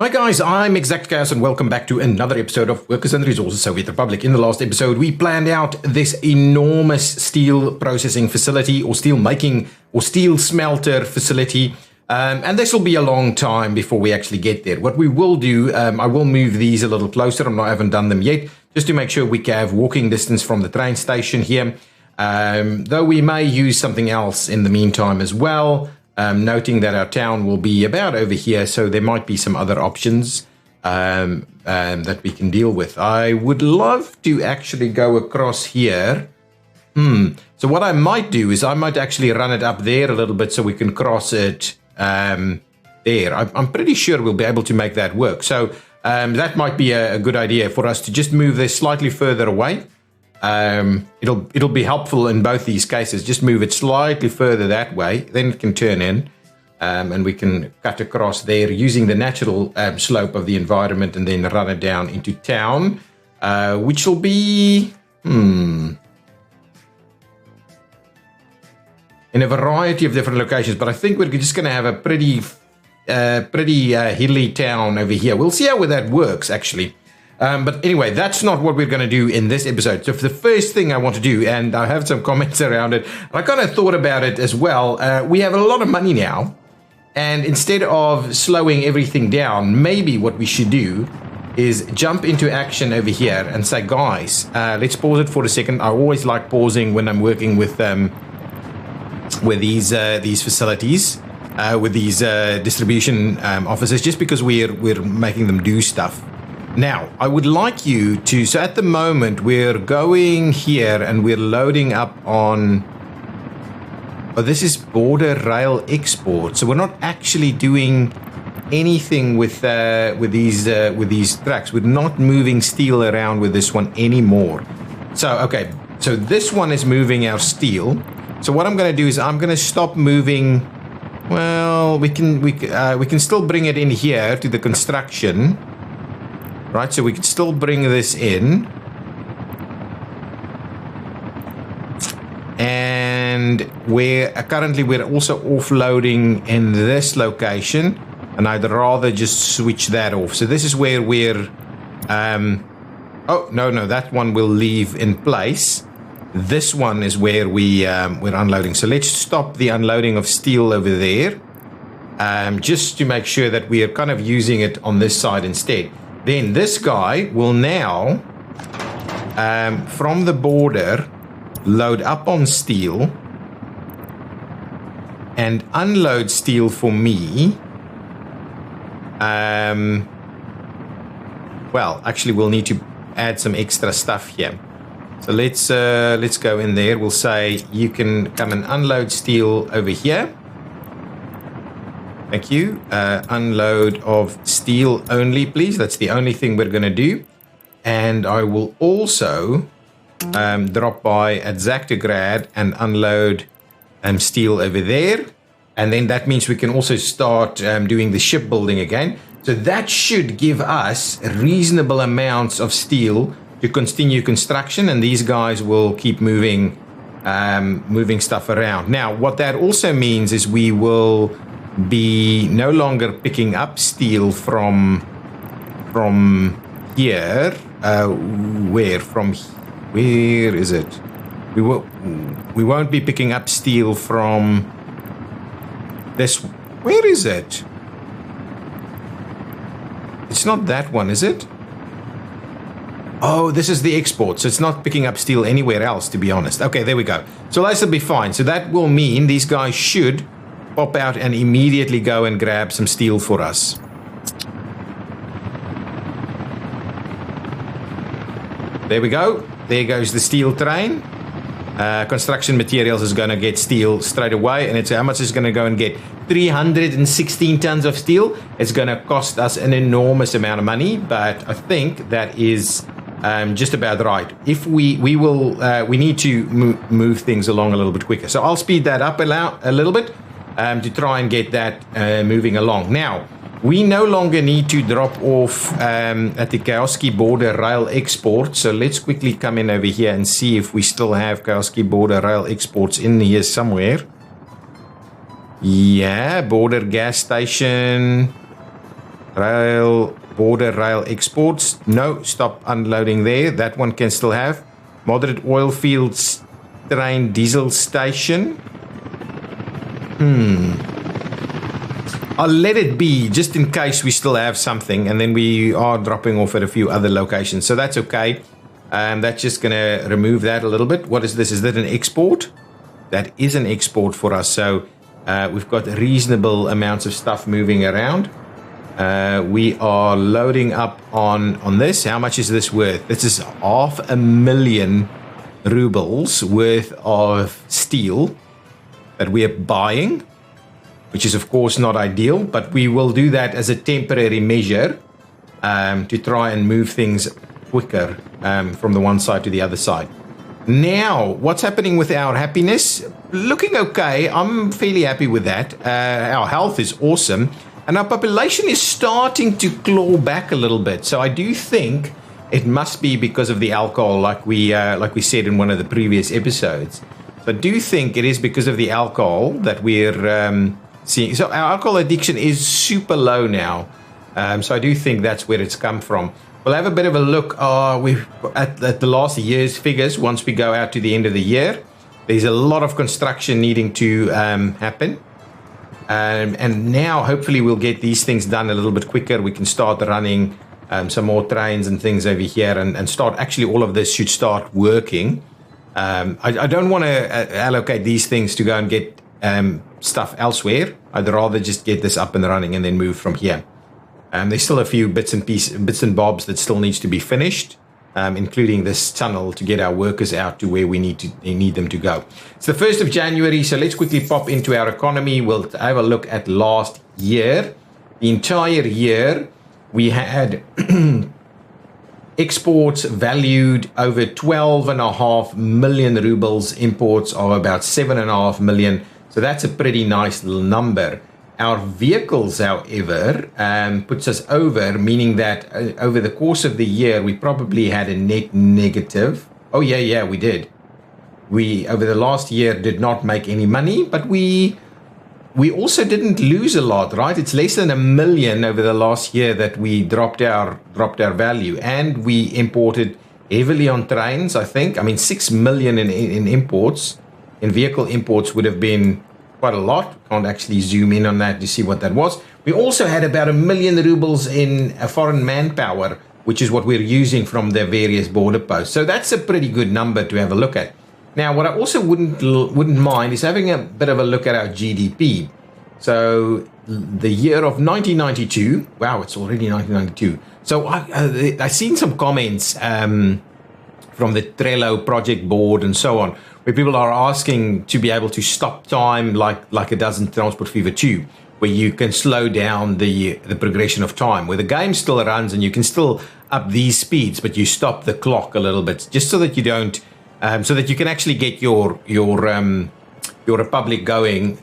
Hi guys, I'm ExactChaos and welcome back to another episode of Workers and Resources Soviet Republic. In the last episode, we planned out this enormous steel processing facility or steel making or steel smelter facility. And this will be a long time before we actually get there. What we will do, I will move these a little closer. I haven't done them yet, just to make sure we have walking distance from the train station here. Though we may use something else in the meantime as well. Noting that our town will be about over here, so there might be some other options that we can deal with. I would love to actually go across here. So what I might do is I might actually run it up there a little bit so we can cross it there. I'm pretty sure we'll be able to make that work. So that might be a good idea for us to just move this slightly further away. It'll be helpful in both these cases. Just move it slightly further that way, then it can turn in, and we can cut across there using the natural slope of the environment and then run it down into town, which will be in a variety of different locations. But I think we're just going to have a pretty hilly town over here. We'll see how that works actually. But anyway, that's not what we're going to do in this episode. So the first thing I want to do, and I have some comments around it, I kind of thought about it as well. We have a lot of money now, and instead of slowing everything down, maybe what we should do is jump into action over here and say, guys, let's pause it for a second. I always like pausing when I'm working with these facilities, with these distribution offices, just because we're making them do stuff. Now, I would like you to, so at the moment, we're going here and we're loading up on, this is border rail export. So we're not actually doing anything with these tracks. We're not moving steel around with this one anymore. So, okay, so this one is moving our steel. So what I'm going to do is I'm going to stop moving. Well, we can still bring it in here to the construction. Right, so we can still bring this in. And we're also offloading in this location. And I'd rather just switch that off. So this is where we're... oh, no, that one will leave in place. This one is where we're unloading. So let's stop the unloading of steel over there. Just to make sure that we are kind of using it on this side instead. Then this guy will now, from the border, load up on steel and unload steel for me. Well, actually, we'll need to add some extra stuff here. So let's go in there. We'll say you can come and unload steel over here. Thank you. Unload of steel only, please. That's the only thing we're going to do. And I will also drop by at Zactograd and unload steel over there. And then that means we can also start doing the shipbuilding again. So that should give us reasonable amounts of steel to continue construction. And these guys will keep moving stuff around. Now, what that also means is we will be no longer picking up steel from here. Where is it? We won't be picking up steel from this. Where is it? It's not that one, is it? Oh, this is the export, so it's not picking up steel anywhere else, to be honest. Okay, there we go. So this will be fine. So that will mean these guys should pop out and immediately go and grab some steel for us. There we go. There goes the steel train. Construction materials is going to get steel straight away. And it's how much is going to go and get? 316 tons of steel. It's going to cost us an enormous amount of money, but I think that is just about right. If we need to move things along a little bit quicker. So I'll speed that up a little bit. To try and get that moving along. Now, we no longer need to drop off at the Kowski border rail export. So let's quickly come in over here and see if we still have Kowski border rail exports in here somewhere. Yeah, border gas station. Rail, border rail exports. No, stop unloading there. That one can still have. Moderate oil fields, train diesel station. I'll let it be just in case we still have something, and then we are dropping off at a few other locations. So that's okay. That's just going to remove that a little bit. What is this? Is that an export? That is an export for us. So we've got reasonable amounts of stuff moving around. We are loading up on this. How much is this worth? This is 500,000 rubles worth of steel that we are buying, which is of course not ideal, but we will do that as a temporary measure to try and move things quicker from the one side to the other side. Now, what's happening with our happiness? Looking okay. I'm fairly happy with that. Our health is awesome. And our population is starting to claw back a little bit. So I do think it must be because of the alcohol, like we said in one of the previous episodes. So I do think it is because of the alcohol that we're seeing. So our alcohol addiction is super low now. So I do think that's where it's come from. We'll have a bit of a look at the last year's figures once we go out to the end of the year. There's a lot of construction needing to happen. And now hopefully we'll get these things done a little bit quicker. We can start running some more trains and things over here and start. Actually, all of this should start working. I don't want to allocate these things to go and get stuff elsewhere. I'd rather just get this up and running and then move from here. There's still a few bits and bobs that still needs to be finished, including this tunnel to get our workers out to where we need them to go. It's the 1st of January, so let's quickly pop into our economy. We'll have a look at last year. The entire year, we had exports valued over 12.5 million rubles. Imports are about 7.5 million. So that's a pretty nice little number. Our vehicles, however, puts us over, meaning that over the course of the year, we probably had a net negative. Oh, yeah, we did. We, over the last year, did not make any money, but we also didn't lose a lot, right? It's less than 1 million over the last year that we dropped our value, and we imported heavily on trains, I think. I mean, 6 million in imports, in vehicle imports would have been quite a lot. Can't actually zoom in on that to see what that was. We also had about 1 million rubles in foreign manpower, which is what we're using from the various border posts. So that's a pretty good number to have a look at. Now, what I also wouldn't mind is having a bit of a look at our GDP. So the year of 1992, wow, it's already 1992. So I've seen some comments from the Trello project board and so on, where people are asking to be able to stop time like it does in Transport Fever 2, where you can slow down the progression of time, where the game still runs and you can still up these speeds, but you stop the clock a little bit, just so that you don't, so that you can actually get your republic going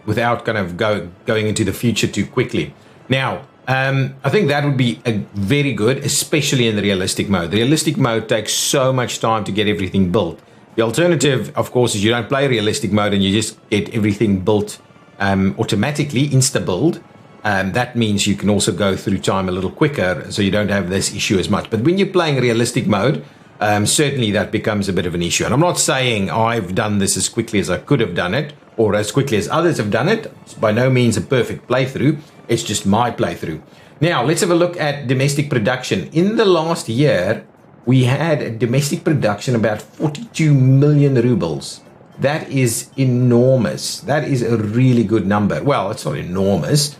without kind of going into the future too quickly. Now, I think that would be very good, especially in the realistic mode. The realistic mode takes so much time to get everything built. The alternative, of course, is you don't play realistic mode and you just get everything built automatically, insta-build. That means you can also go through time a little quicker, so you don't have this issue as much. But when you're playing realistic mode, certainly that becomes a bit of an issue. And I'm not saying I've done this as quickly as I could have done it, or as quickly as others have done it. It's by no means a perfect playthrough. It's just my playthrough. Now, let's have a look at domestic production. In the last year, we had a domestic production about 42 million rubles. That is enormous. That is a really good number. Well, it's not enormous.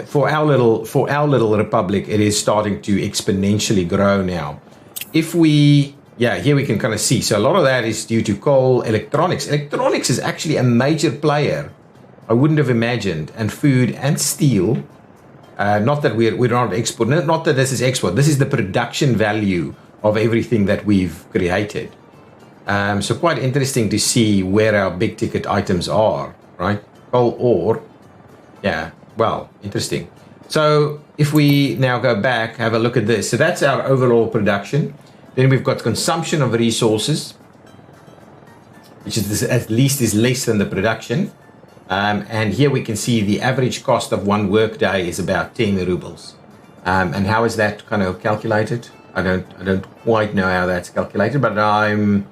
For our little republic, it is starting to exponentially grow now. If we, here we can kind of see. So a lot of that is due to coal, electronics. Electronics is actually a major player. I wouldn't have imagined. And food and steel. Not that we're not export. Not that this is export. This is the production value of everything that we've created. So quite interesting to see where our big ticket items are, right? Coal ore. Yeah, well, interesting. So if we now go back, have a look at this. So that's our overall production. Then we've got consumption of resources, which is at least is less than the production. And here we can see the average cost of one workday is about 10 rubles. And how is that kind of calculated? I don't quite know how that's calculated, but I'm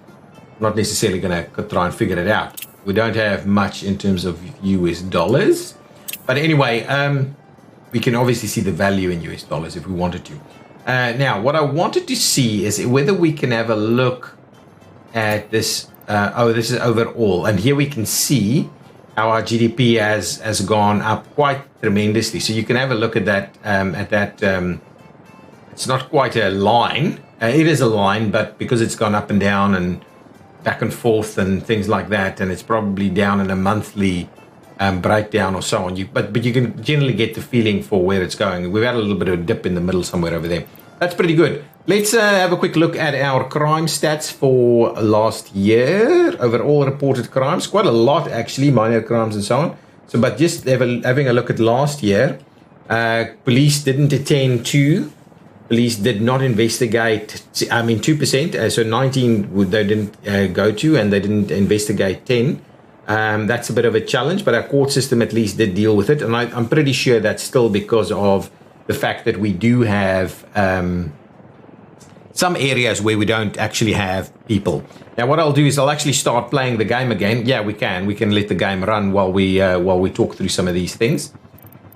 not necessarily going to try and figure it out. We don't have much in terms of US dollars. But anyway, we can obviously see the value in US dollars if we wanted to. Now, what I wanted to see is whether we can have a look at this. This is overall. And here we can see how our GDP has gone up quite tremendously. So you can have a look at that. It's not quite a line. It is a line, but because it's gone up and down and back and forth and things like that, and it's probably down in a monthly breakdown or so on. But you can generally get the feeling for where it's going. We've had a little bit of a dip in the middle somewhere over there. That's pretty good. Let's have a quick look at our crime stats for last year. Overall reported crimes, quite a lot actually, minor crimes and so on. So, but just having a look at last year, police didn't attend to. Police did not investigate, 2%, so 19 they didn't go to, and they didn't investigate 10. That's a bit of a challenge, but our court system at least did deal with it. And I'm pretty sure that's still because of the fact that we do have some areas where we don't actually have people. Now, what I'll do is I'll actually start playing the game again. Yeah, we can let the game run while we talk through some of these things.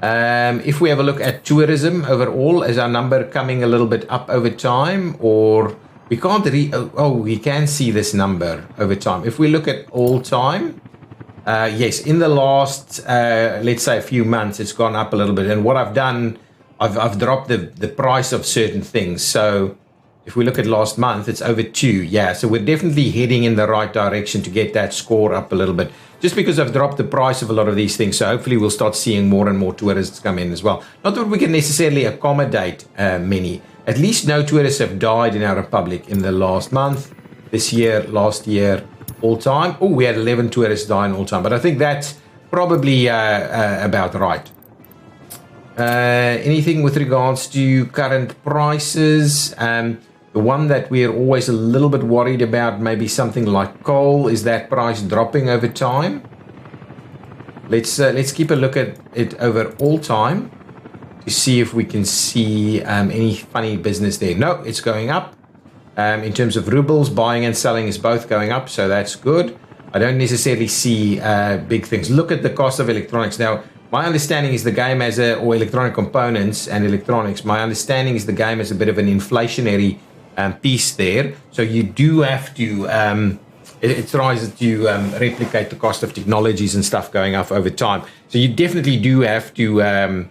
If we have a look at tourism overall, is our number coming a little bit up over time, or we can't we can see this number over time. If we look at all time, yes, in the last, let's say a few months, it's gone up a little bit. And what I've done, I've dropped the price of certain things. So if we look at last month, it's over 2. Yeah, so we're definitely heading in the right direction to get that score up a little bit. Just because I've dropped the price of a lot of these things. So hopefully we'll start seeing more and more tourists come in as well. Not that we can necessarily accommodate many. At least no tourists have died in our republic in the last month, this year, last year, all time. Oh, we had 11 tourists die in all time. But I think that's probably about right. Anything with regards to current prices? The one that we're always a little bit worried about, maybe something like coal, is that price dropping over time. Let's keep a look at it over all time to see if we can see any funny business there. No, it's going up. In terms of rubles, buying and selling is both going up, so that's good. I don't necessarily see big things. Look at the cost of electronics. Now, my understanding is the game has or electronic components and electronics, my understanding is the game has a bit of an inflationary piece there. So you do have to, it tries to replicate the cost of technologies and stuff going up over time. So you definitely do have to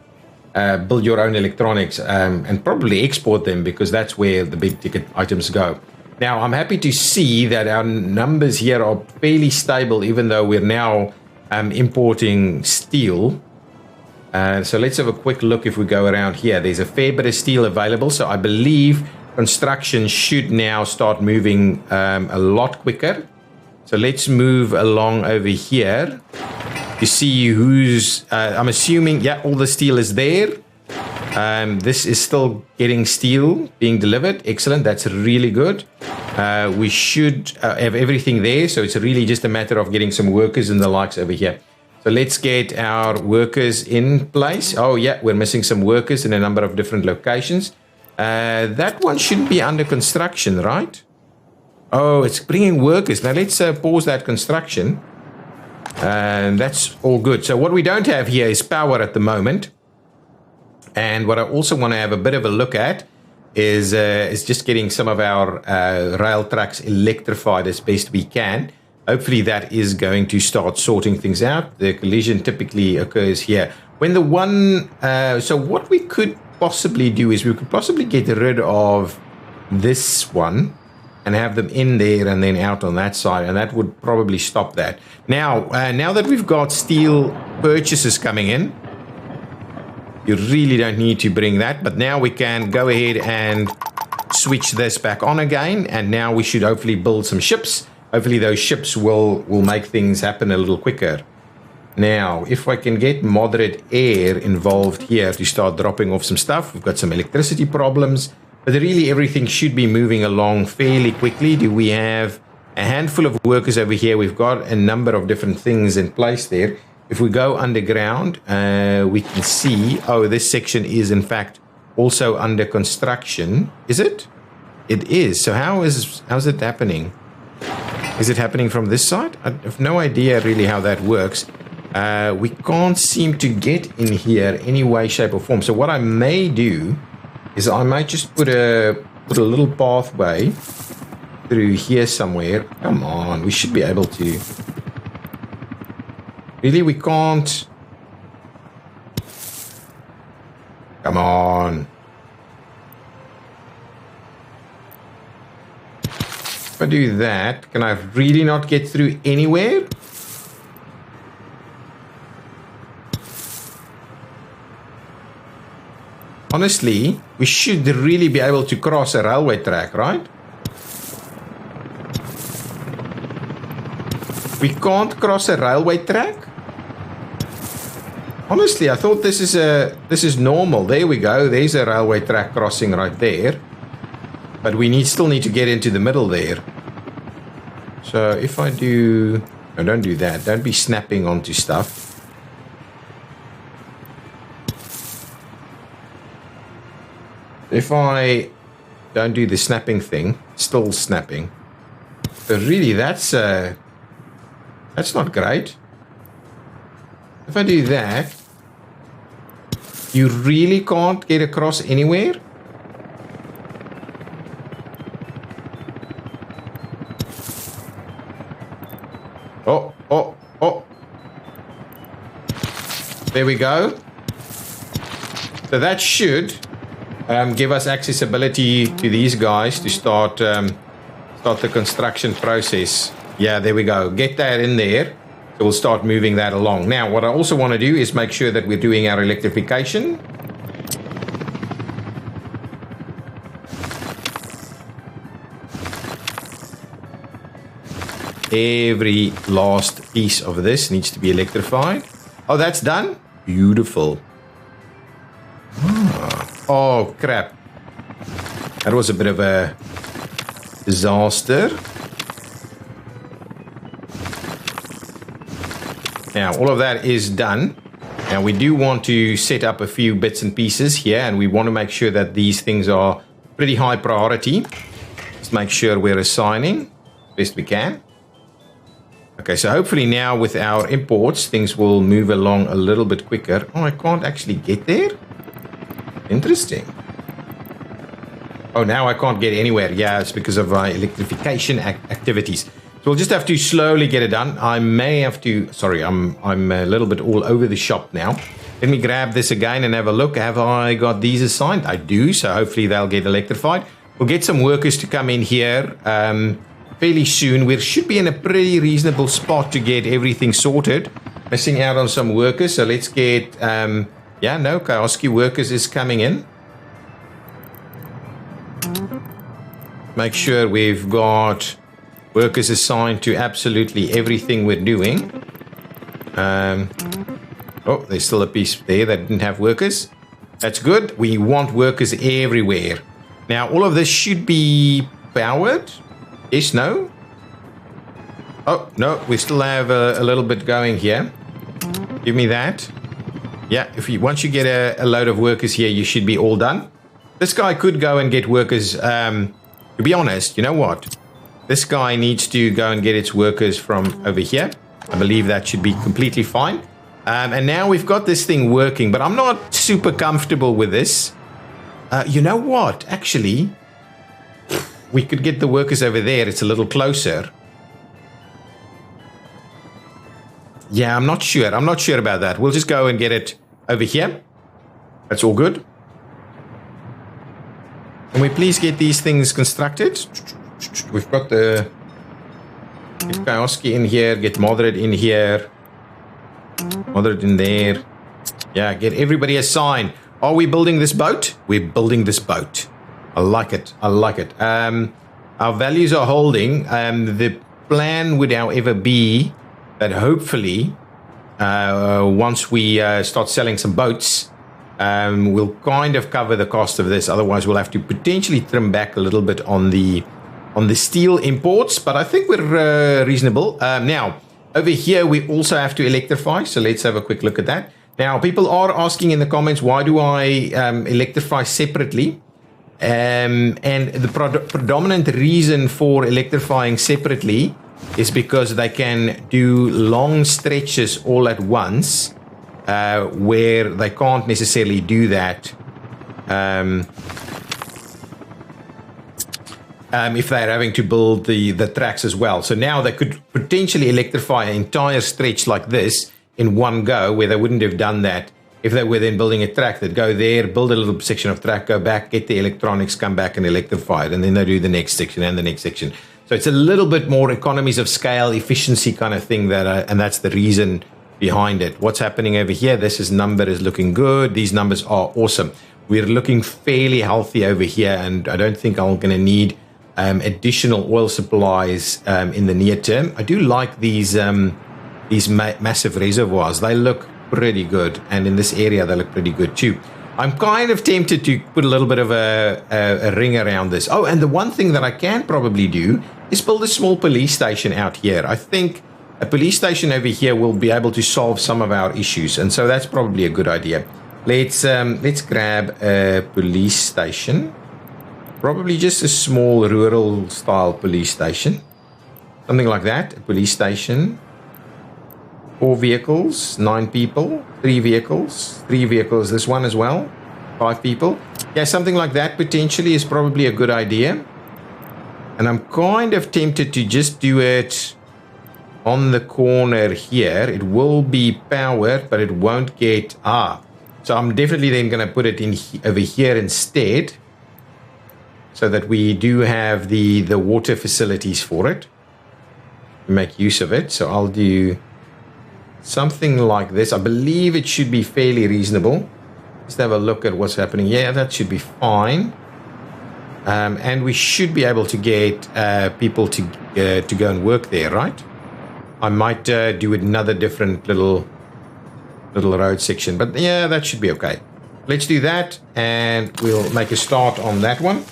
build your own electronics and probably export them, because that's where the big ticket items go. Now, I'm happy to see that our numbers here are fairly stable, even though we're now importing steel. So let's have a quick look. If we go around here, there's a fair bit of steel available. So I believe construction should now start moving a lot quicker. So let's move along over here to see who's, I'm assuming, yeah, all the steel is there. This is still getting steel being delivered. Excellent. That's really good. We should have everything there. So it's really just a matter of getting some workers and the likes over here. So let's get our workers in place. Oh, yeah, we're missing some workers in a number of different locations. That one shouldn't be under construction, right? Oh, it's bringing workers. Now let's pause that construction. And that's all good. So what we don't have here is power at the moment. And what I also want to have a bit of a look at is just getting some of our rail tracks electrified as best we can. Hopefully that is going to start sorting things out. The collision typically occurs here. When the one, so what we could possibly do is we could possibly get rid of this one and have them in there and then out on that side, and that would probably stop that. Now, now that we've got steel purchases coming in, you really don't need to bring that, but now we can go ahead and switch this back on again, and now we should hopefully build some ships. Hopefully those ships will make things happen a little quicker. Now, if I can get moderate air involved here to start dropping off some stuff, we've got some electricity problems, but really everything should be moving along fairly quickly. Do we have a handful of workers over here? We've got a number of different things in place there. if we go underground, we can see, oh, this section is in fact also under construction. Is it? It is. So how's it happening? Is it happening from this side? I have no idea really how that works. We can't seem to get in here any way, shape or form. So what I may do is I might just put a little pathway through here somewhere. Come on, we should be able to. Really, we can't. Come on. If I do that, can I really not get through anywhere? Honestly, we should really be able to cross a railway track, right? We can't cross a railway track? Honestly, I thought this is normal. There we go. There's a railway track crossing right there. But we still need to get into the middle there. So if I do... No, don't do that. Don't be snapping onto stuff. If I don't do the snapping thing, still snapping. But really, that's not great. If I do that, you really can't get across anywhere? Oh. There we go. So that should give us accessibility to these guys to start the construction process. Yeah, there we go. Get that in there. So we'll start moving that along. Now, what I also want to do is make sure that we're doing our electrification. Every last piece of this needs to be electrified. Oh, that's done? Beautiful. Oh, crap. That was a bit of a disaster. Now, all of that is done. Now, we do want to set up a few bits and pieces here, and we want to make sure that these things are pretty high priority. Let's make sure we're assigning best we can. Okay, so hopefully now with our imports, things will move along a little bit quicker. Oh, I can't actually get there? Interesting. Oh, now I can't get anywhere. Yeah, it's because of my electrification activities. So we'll just have to slowly get it done. I may have to... Sorry, I'm a little bit all over the shop now. Let me grab this again and have a look. Have I got these assigned? I do, so hopefully they'll get electrified. We'll get some workers to come in here fairly soon. We should be in a pretty reasonable spot to get everything sorted. Missing out on some workers, so let's get... yeah, no, cosy workers is coming in. Make sure we've got workers assigned to absolutely everything we're doing. Oh, there's still a piece there that didn't have workers. That's good. We want workers everywhere. Now, all of this should be powered. Yes, no? Oh, no, we still have a little bit going here. Give me that. Yeah, once you get a load of workers here, you should be all done. This guy could go and get workers. To be honest, you know what? This guy needs to go and get its workers from over here. I believe that should be completely fine. And now we've got this thing working, but I'm not super comfortable with this. You know what? Actually, we could get the workers over there. It's a little closer. Yeah, I'm not sure. I'm not sure about that. We'll just go and get it over here. That's all good. Can we please get these things constructed? We've got the... Get Kioski in here. Get Moderate in here. Moderate in there. Yeah, get everybody assigned. Are we building this boat? We're building this boat. I like it. I like it. Our values are holding. The plan would, however, be that hopefully, once we start selling some boats, we'll kind of cover the cost of this. Otherwise, we'll have to potentially trim back a little bit on the steel imports. But I think we're reasonable. Now, Over here, we also have to electrify. So let's have a quick look at that. Now, people are asking in the comments, why do I electrify separately? And the predominant reason for electrifying separately is because they can do long stretches all at once, where they can't necessarily do that if they're having to build the tracks as well. So now they could potentially electrify an entire stretch like this in one go, where they wouldn't have done that if they were then building a track. They'd go there, build a little section of track, go back, get the electronics, come back and electrify it, and then they do the next section and the next section. So it's a little bit more economies of scale, efficiency kind of thing, and that's the reason behind it. What's happening over here? This number is looking good. These numbers are awesome. We're looking fairly healthy over here, and I don't think I'm going to need additional oil supplies in the near term. I do like these massive reservoirs. They look pretty good, and in this area they look pretty good too. I'm kind of tempted to put a little bit of a ring around this. Oh, and the one thing that I can probably do is build a small police station out here. I think a police station over here will be able to solve some of our issues, and so that's probably a good idea. Let's grab a police station. Probably just a small rural style police station. Something like that. A police station. 4 vehicles, 9 people, 3 vehicles, 3 vehicles, this one as well, 5 people. Yeah, something like that potentially is probably a good idea. And I'm kind of tempted to just do it on the corner here. It will be powered, but it won't get... So I'm definitely then going to put it in over here instead, so that we do have the water facilities for it. Make use of it. So I'll do something like this. I believe it should be fairly reasonable. Let's have a look at what's happening. Yeah, that should be fine. And we should be able to get people to go and work there, right? I might do another different little road section, but yeah, that should be okay. Let's do that, and we'll make a start on that one.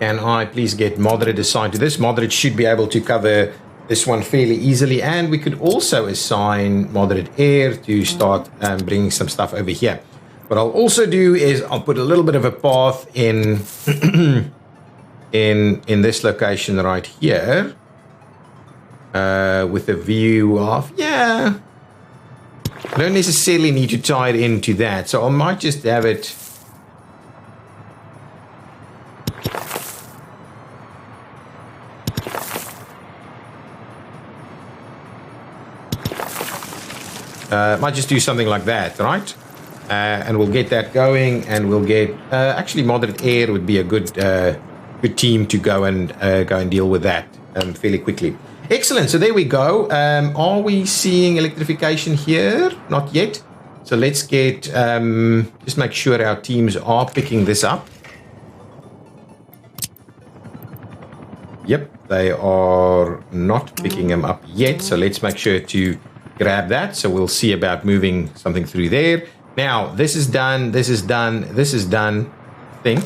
Can I please get Moderate assigned to this? Moderate should be able to cover this one fairly easily, and we could also assign Moderate Air to start bringing some stuff over here. What I'll also do is I'll put a little bit of a path in in this location right here, with a view of, yeah, I don't necessarily need to tie it into that, so I might just have it might just do something like that, right? And we'll get that going, and we'll get actually Moderate Air would be a good team to go and deal with that fairly quickly. Excellent. So there we go. Are we seeing electrification here? Not yet. So let's get just make sure our teams are picking this up. Yep, they are not picking them up yet. So let's make sure to grab that. So we'll see about moving something through there. Now, this is done. This is done. This is done. I think.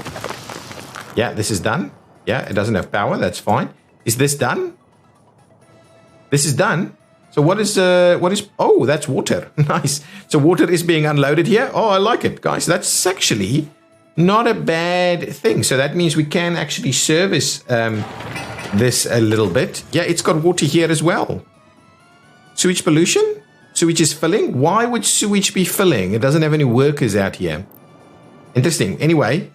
Yeah, this is done. Yeah, it doesn't have power. That's fine. Is this done? This is done. So what is, oh, that's water. Nice. So water is being unloaded here. Oh, I like it, guys. That's actually not a bad thing. So that means we can actually service this a little bit. Yeah, it's got water here as well. Sewage pollution? Sewage is filling? Why would sewage be filling? It doesn't have any workers out here. Interesting. Anyway,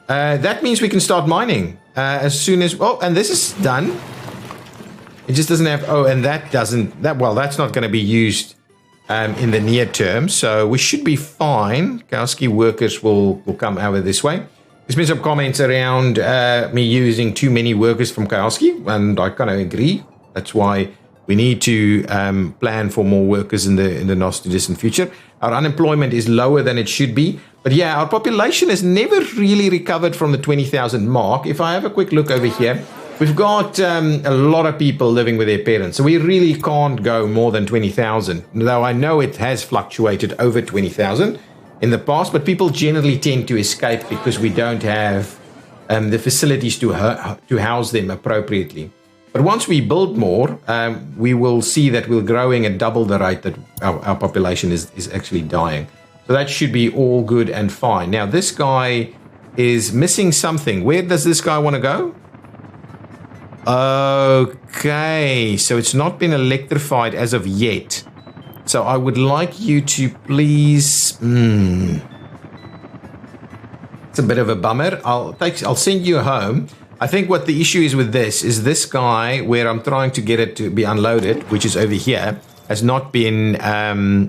that means we can start mining as soon as... Oh, and this is done. It just doesn't have... Oh, and that doesn't... Well, that's not going to be used in the near term. So we should be fine. Kowski workers will come over this way. There's been some comments around me using too many workers from Kowski, and I kind of agree. That's why we need to plan for more workers in the not too distant future. Our unemployment is lower than it should be. But yeah, our population has never really recovered from the 20,000 mark. If I have a quick look over here, we've got a lot of people living with their parents. So we really can't go more than 20,000. Though I know it has fluctuated over 20,000 in the past. But people generally tend to escape because we don't have the facilities to house them appropriately. But once we build more, we will see that we're growing at double the rate that our population is actually dying. So that should be all good and fine. Now, this guy is missing something. Where does this guy want to go? Okay, so it's not been electrified as of yet. So I would like you to please... It's a bit of a bummer. I'll send you home. I think what the issue is with this guy, where I'm trying to get it to be unloaded, which is over here, has not been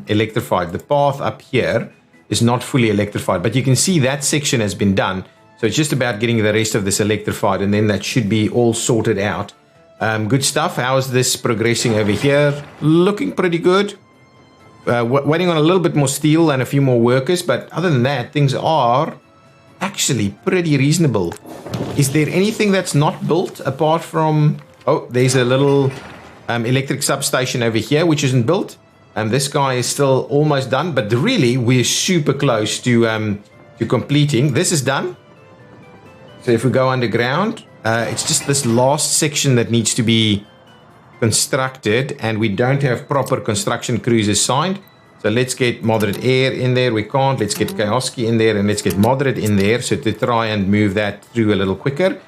electrified. The path up here is not fully electrified, but you can see that section has been done. So it's just about getting the rest of this electrified, and then that should be all sorted out. Good stuff. How is this progressing over here? Looking pretty good. Waiting on a little bit more steel and a few more workers, but other than that, things are actually pretty reasonable. Is there anything that's not built apart from... Oh, there's a little electric substation over here which isn't built. And this guy is still almost done, but really we're super close to completing. This is done. So if we go underground, it's just this last section that needs to be constructed, and we don't have proper construction crews assigned. So let's get moderate air in there. We can't. Let's get Kioski in there, and let's get moderate in there, so to try and move that through a little quicker.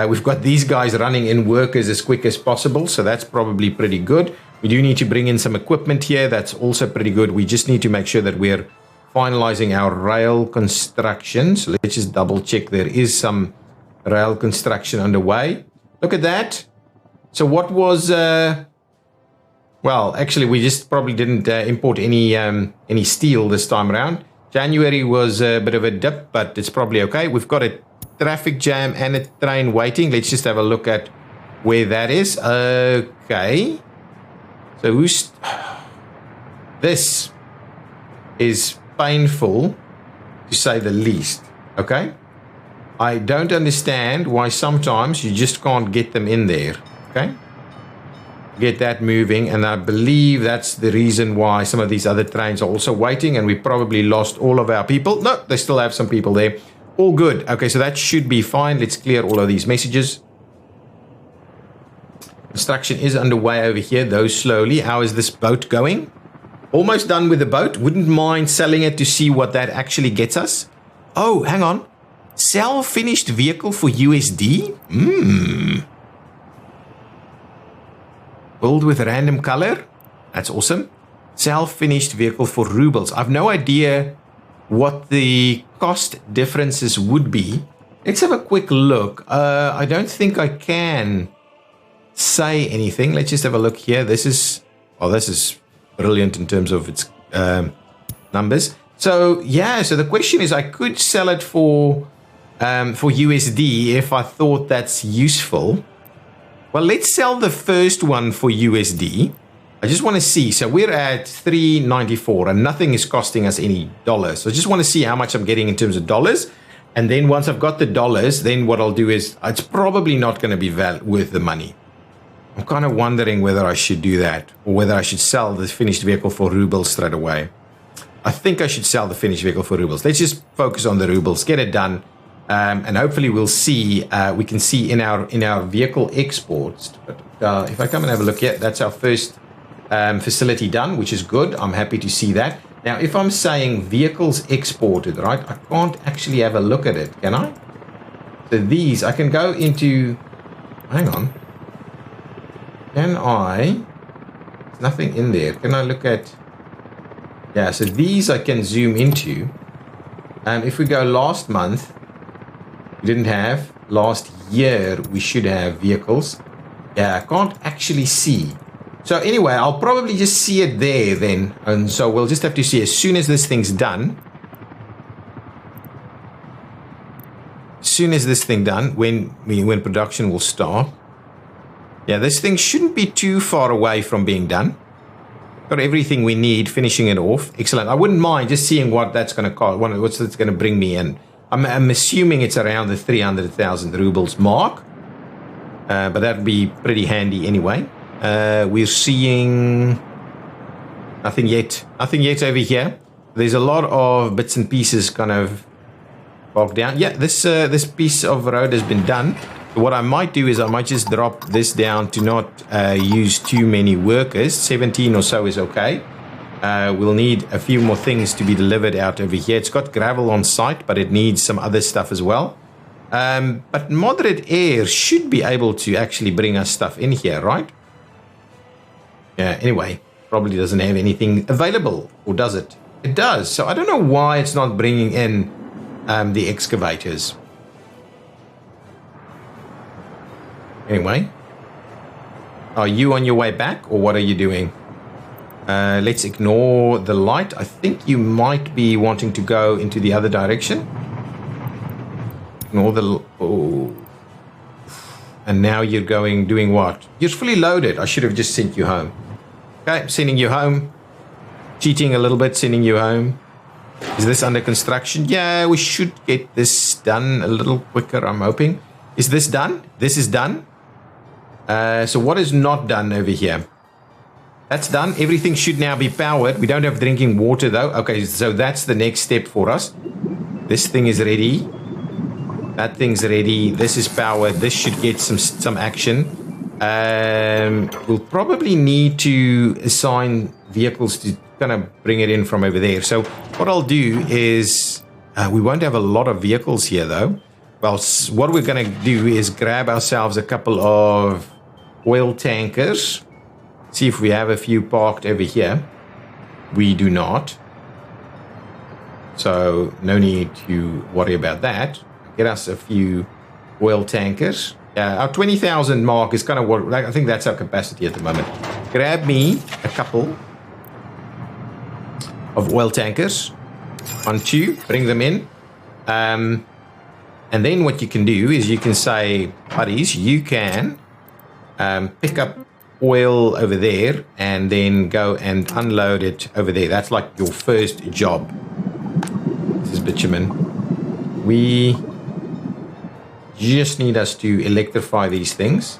We've got these guys running in workers as quick as possible, so that's probably pretty good. We do need to bring in some equipment here. That's also pretty good. We just need to make sure that we're finalizing our rail construction. So let's just double check there is some rail construction underway. Look at that. So what was... Well, actually, we just probably didn't import any steel this time around. January was a bit of a dip, but it's probably okay. We've got a traffic jam and a train waiting. Let's just have a look at where that is. Okay. So who's... This is painful, to say the least. Okay? I don't understand why sometimes you just can't get them in there. Okay? Get that moving, and I believe that's the reason why some of these other trains are also waiting, and we probably lost all of our people. No, they still have some people there. All good. Okay, so that should be fine. Let's clear all of these messages. Construction is underway over here, though slowly. How is this boat going? Almost done with the boat. Wouldn't mind selling it to see what that actually gets us. Oh, hang on. Sell finished vehicle for USD? Build with random color. That's awesome. Sell finished vehicle for rubles. I've no idea what the cost differences would be. Let's have a quick look. I don't think I can say anything. Let's just have a look here. This is brilliant in terms of its numbers. So yeah, so the question is, I could sell it for USD if I thought that's useful. Well, let's sell the first one for USD. I just want to see. So we're at 394 and nothing is costing us any dollars. So I just want to see how much I'm getting in terms of dollars. And then once I've got the dollars, then what I'll do is, it's probably not going to be worth the money. I'm kind of wondering whether I should do that or whether I should sell the finished vehicle for rubles straight away. I think I should sell the finished vehicle for rubles. Let's just focus on the rubles, get it done. And hopefully we'll see, we can see in our vehicle exports. But if I come and have a look, yeah, that's our first facility done, which is good. I'm happy to see that. Now, if I'm saying vehicles exported, right, I can't actually have a look at it, can I? So these, I can go into, hang on. Can I, there's nothing in there. Can I look at, yeah, so these I can zoom into. If we go last month, we didn't have. Last year, we should have vehicles. Yeah, I can't actually see. So anyway, I'll probably just see it there then. And so we'll just have to see as soon as this thing's done. As soon as this thing done, when production will start. Yeah, this thing shouldn't be too far away from being done. Got everything we need, finishing it off. Excellent. I wouldn't mind just seeing what that's going to cost, what's that's going to bring me in. I'm assuming it's around the 300,000 rubles mark, but that'd be pretty handy anyway. We're seeing nothing yet over here. There's a lot of bits and pieces kind of bogged down. Yeah, this piece of road has been done. What I might do is I might just drop this down to not use too many workers. 17 or so is okay. We'll need a few more things to be delivered out over here. It's got gravel on site, but it needs some other stuff as well. But moderate air should be able to actually bring us stuff in here, right? Yeah, anyway, probably doesn't have anything available, or does it? It does. So I don't know why it's not bringing in the excavators. Anyway, are you on your way back, or what are you doing? Let's ignore the light. I think you might be wanting to go into the other direction. Ignore the... Oh. And now you're doing what? You're fully loaded. I should have just sent you home. Okay, sending you home. Cheating a little bit, sending you home. Is this under construction? Yeah, we should get this done a little quicker, I'm hoping. Is this done? This is done. So what is not done over here? That's done. Everything should now be powered. We don't have drinking water though. Okay, so that's the next step for us. This thing is ready. That thing's ready. This is powered. This should get some action. We'll probably need to assign vehicles to kind of bring it in from over there. So what I'll do is we won't have a lot of vehicles here though. Well, what we're going to do is grab ourselves a couple of oil tankers. See if we have a few parked over here. We do not. So no need to worry about that. Get us a few oil tankers. Our 20,000 mark is kind of what, I think that's our capacity at the moment. Grab me a couple of oil tankers. 1, 2, bring them in. And then what you can do is you can say, buddies, you can pick up oil over there and then go and unload it over there. That's like your first job. This is bitumen. We just need us to electrify these things.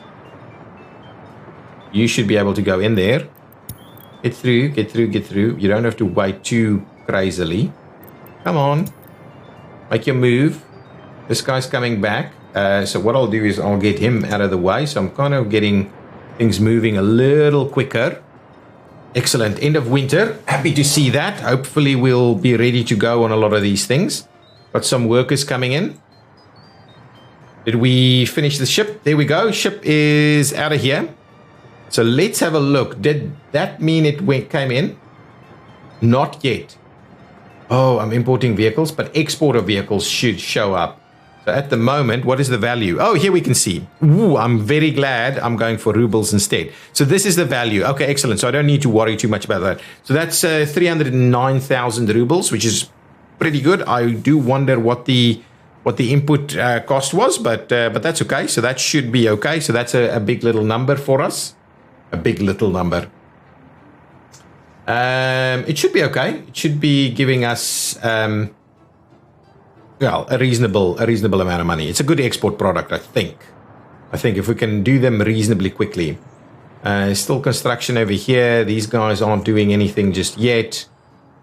You should be able to go in there. Get through, get through, get through. You don't have to wait too crazily. Come on. Make your move. This guy's coming back. So what I'll do is I'll get him out of the way. So I'm kind of getting things moving a little quicker. Excellent. End of winter. Happy to see that. Hopefully we'll be ready to go on a lot of these things. Got some workers coming in. Did we finish the ship? There we go. Ship is out of here. So let's have a look. Did that mean it came in? Not yet. Oh, I'm importing vehicles, but export of vehicles should show up. So at the moment, what is the value? Oh, here we can see. Ooh, I'm very glad I'm going for rubles instead. So this is the value. Okay, excellent. So I don't need to worry too much about that. So that's 309,000 rubles, which is pretty good. I do wonder what the input cost was, but that's okay. So that should be okay. So that's a big little number for us. A big little number. It should be okay. It should be giving us well, a reasonable amount of money. It's a good export product, I think. I think if we can do them reasonably quickly. Still construction over here. These guys aren't doing anything just yet.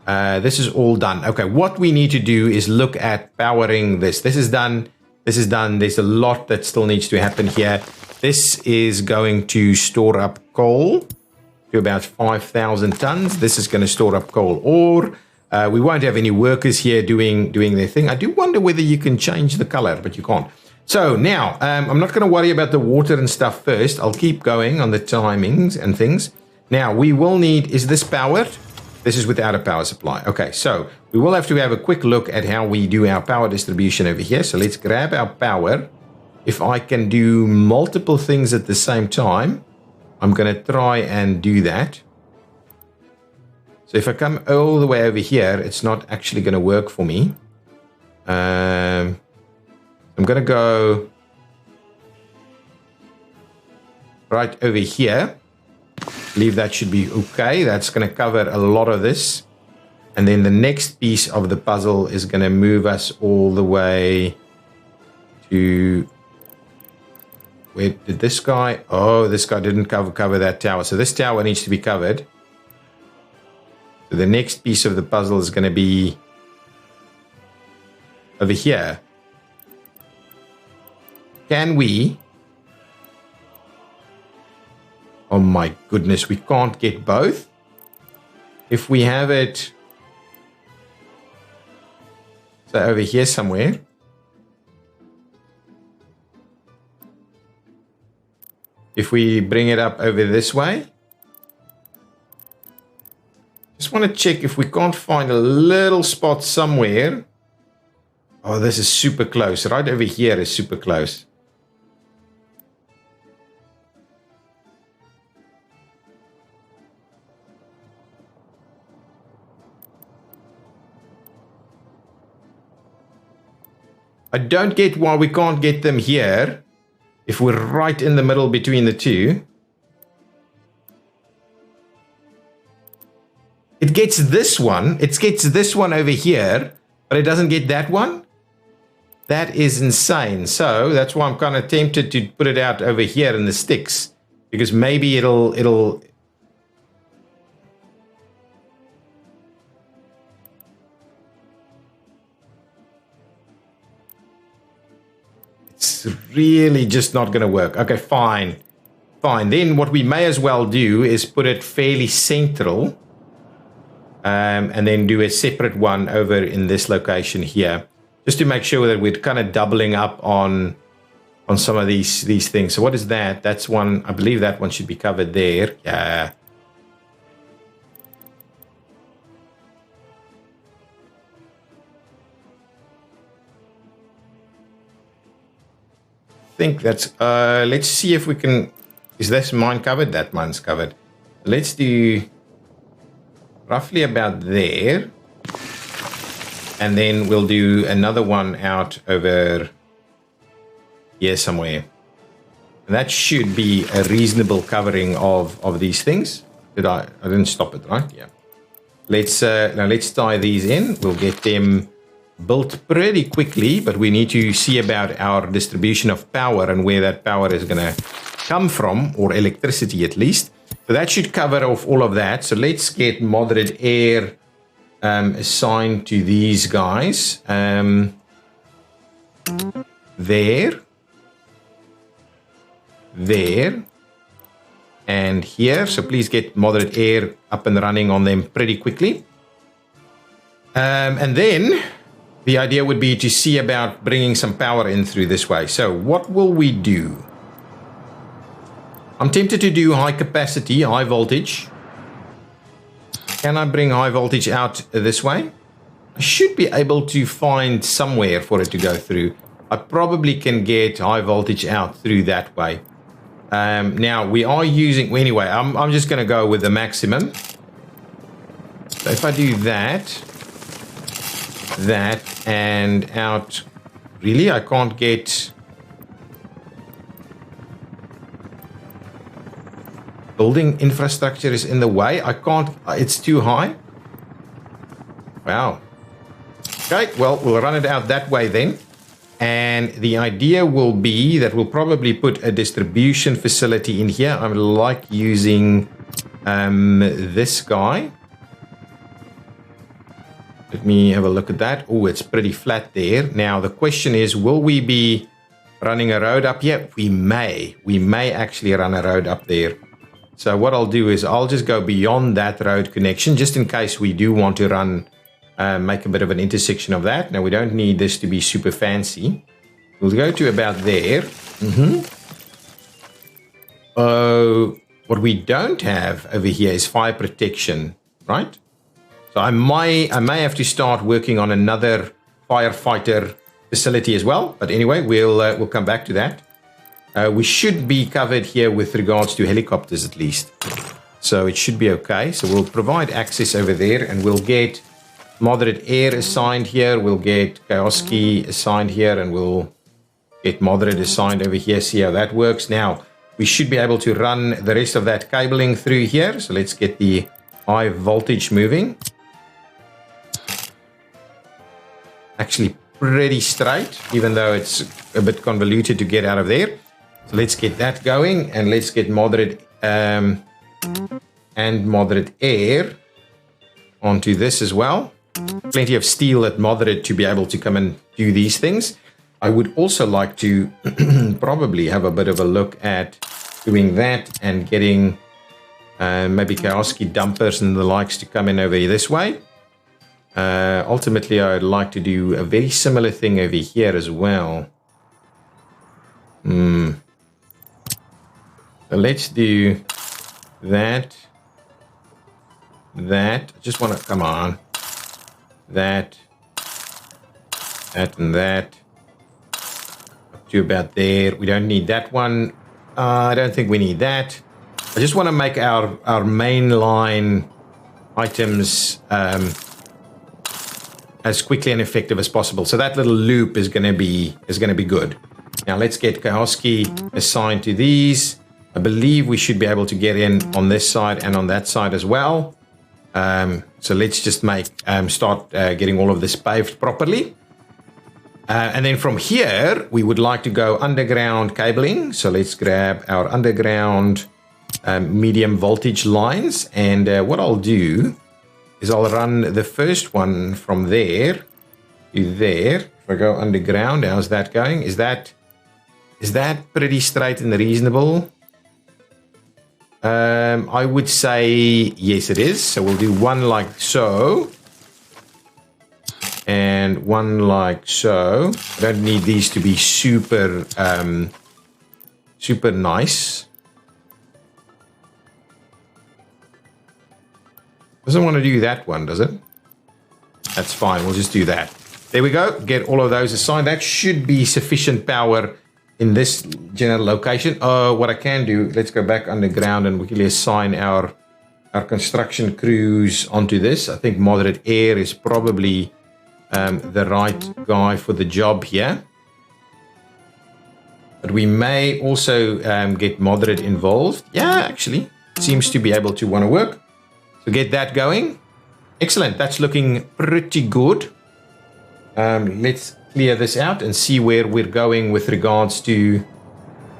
This is all done. Okay, what we need to do is look at powering this. This is done. This is done. There's a lot that still needs to happen here. This is going to store up coal to about 5,000 tons. This is going to store up coal ore. We won't have any workers here doing their thing. I do wonder whether you can change the color, but you can't. So now, I'm not going to worry about the water and stuff first. I'll keep going on the timings and things. Now, we will need, is this powered? This is without a power supply. Okay, so we will have to have a quick look at how we do our power distribution over here. So let's grab our power. If I can do multiple things at the same time, I'm going to try and do that. So if I come all the way over here, it's not actually going to work for me. I'm going to go right over here. I believe that should be okay. That's going to cover a lot of this. And then the next piece of the puzzle is going to move us all the way to... Where did this guy... Oh, this guy didn't cover that tower. So this tower needs to be covered. So the next piece of the puzzle is going to be over here. can we... Oh my goodness, we can't get both. If we have it... So over here somewhere. If we bring it up over this way. Just want to check if we can't find a little spot somewhere. Oh, this is super close. Right over here is super close. I don't get why we can't get them here if we're right in the middle between the two. It gets this one. It gets this one over here, but it doesn't get that one. That is insane. So that's why I'm kind of tempted to put it out over here in the sticks, because maybe it'll It's really just not going to work. Okay, fine. Fine. Then what we may as well do is put it fairly central. And then do a separate one over in this location here. Just to make sure that we're kind of doubling up on some of these things. So what is that? That's one. I believe that one should be covered there. Yeah. I think that's, let's see if we can, is this mine covered? That mine's covered. Let's do roughly about there. And then we'll do another one out over here somewhere. And that should be a reasonable covering of these things. I didn't stop it, right? Yeah. Now let's tie these in. We'll get them built pretty quickly, but we need to see about our distribution of power and where that power is going to come from, or electricity at least. So that should cover off all of that. So let's get moderate air assigned to these guys. There, and here. So please get moderate air up and running on them pretty quickly. And then the idea would be to see about bringing some power in through this way. So what will we do? I'm tempted to do high capacity, high voltage. Can I bring high voltage out this way? I should be able to find somewhere for it to go through. I probably can get high voltage out through that way. Now we are using, anyway, I'm just going to go with the maximum. So if I do that, and out, really, I can't get building infrastructure is in the way. I can't, it's too high. Wow. Okay, well, we'll run it out that way then. And the idea will be that we'll probably put a distribution facility in here. I like using this guy. Let me have a look at that. Oh, it's pretty flat there. Now, the question is, will we be running a road up here? We may. We may actually run a road up there. So what I'll do is I'll just go beyond that road connection, just in case we do want to run, make a bit of an intersection of that. Now, we don't need this to be super fancy. We'll go to about there. What we don't have over here is fire protection, right? So I may have to start working on another firefighter facility as well. But anyway, we'll come back to that. We should be covered here with regards to helicopters at least. So it should be okay. So we'll provide access over there, and we'll get moderate air assigned here. We'll get cosy assigned here, and we'll get moderate assigned over here. See how that works. Now, we should be able to run the rest of that cabling through here. So let's get the high voltage moving. Actually pretty straight, even though it's a bit convoluted to get out of there. So let's get that going, and let's get moderate and moderate air onto this as well. Plenty of steel at moderate to be able to come and do these things. I would also like to probably have a bit of a look at doing that and getting maybe Kowalski dumpers and the likes to come in over this way. Ultimately, I'd like to do a very similar thing over here as well. So let's do that. I just want to, come on. That and that. Up to about there. We don't need that one. I don't think we need that. I just want to make our main line items as quickly and effective as possible. So that little loop is going to be good. Now let's get Kowalski assigned to these. I believe we should be able to get in on this side and on that side as well. So let's just start getting all of this paved properly. And then from here, we would like to go underground cabling. So let's grab our underground medium voltage lines. And what I'll do is I'll run the first one from there to there. If I go underground, how's that going? Is that pretty straight and reasonable? I would say yes, it is. So we'll do one like so. And one like so. I don't need these to be super nice. Doesn't want to do that one, does it? That's fine. We'll just do that. There we go. Get all of those assigned. That should be sufficient power in this general location. What I can do, let's go back underground and quickly assign our construction crews onto this. I think moderate air is probably the right guy for the job here. But we may also get moderate involved. Yeah, actually, seems to be able to want to work. So get that going. Excellent. That's looking pretty good. Let's clear this out and see where we're going with regards to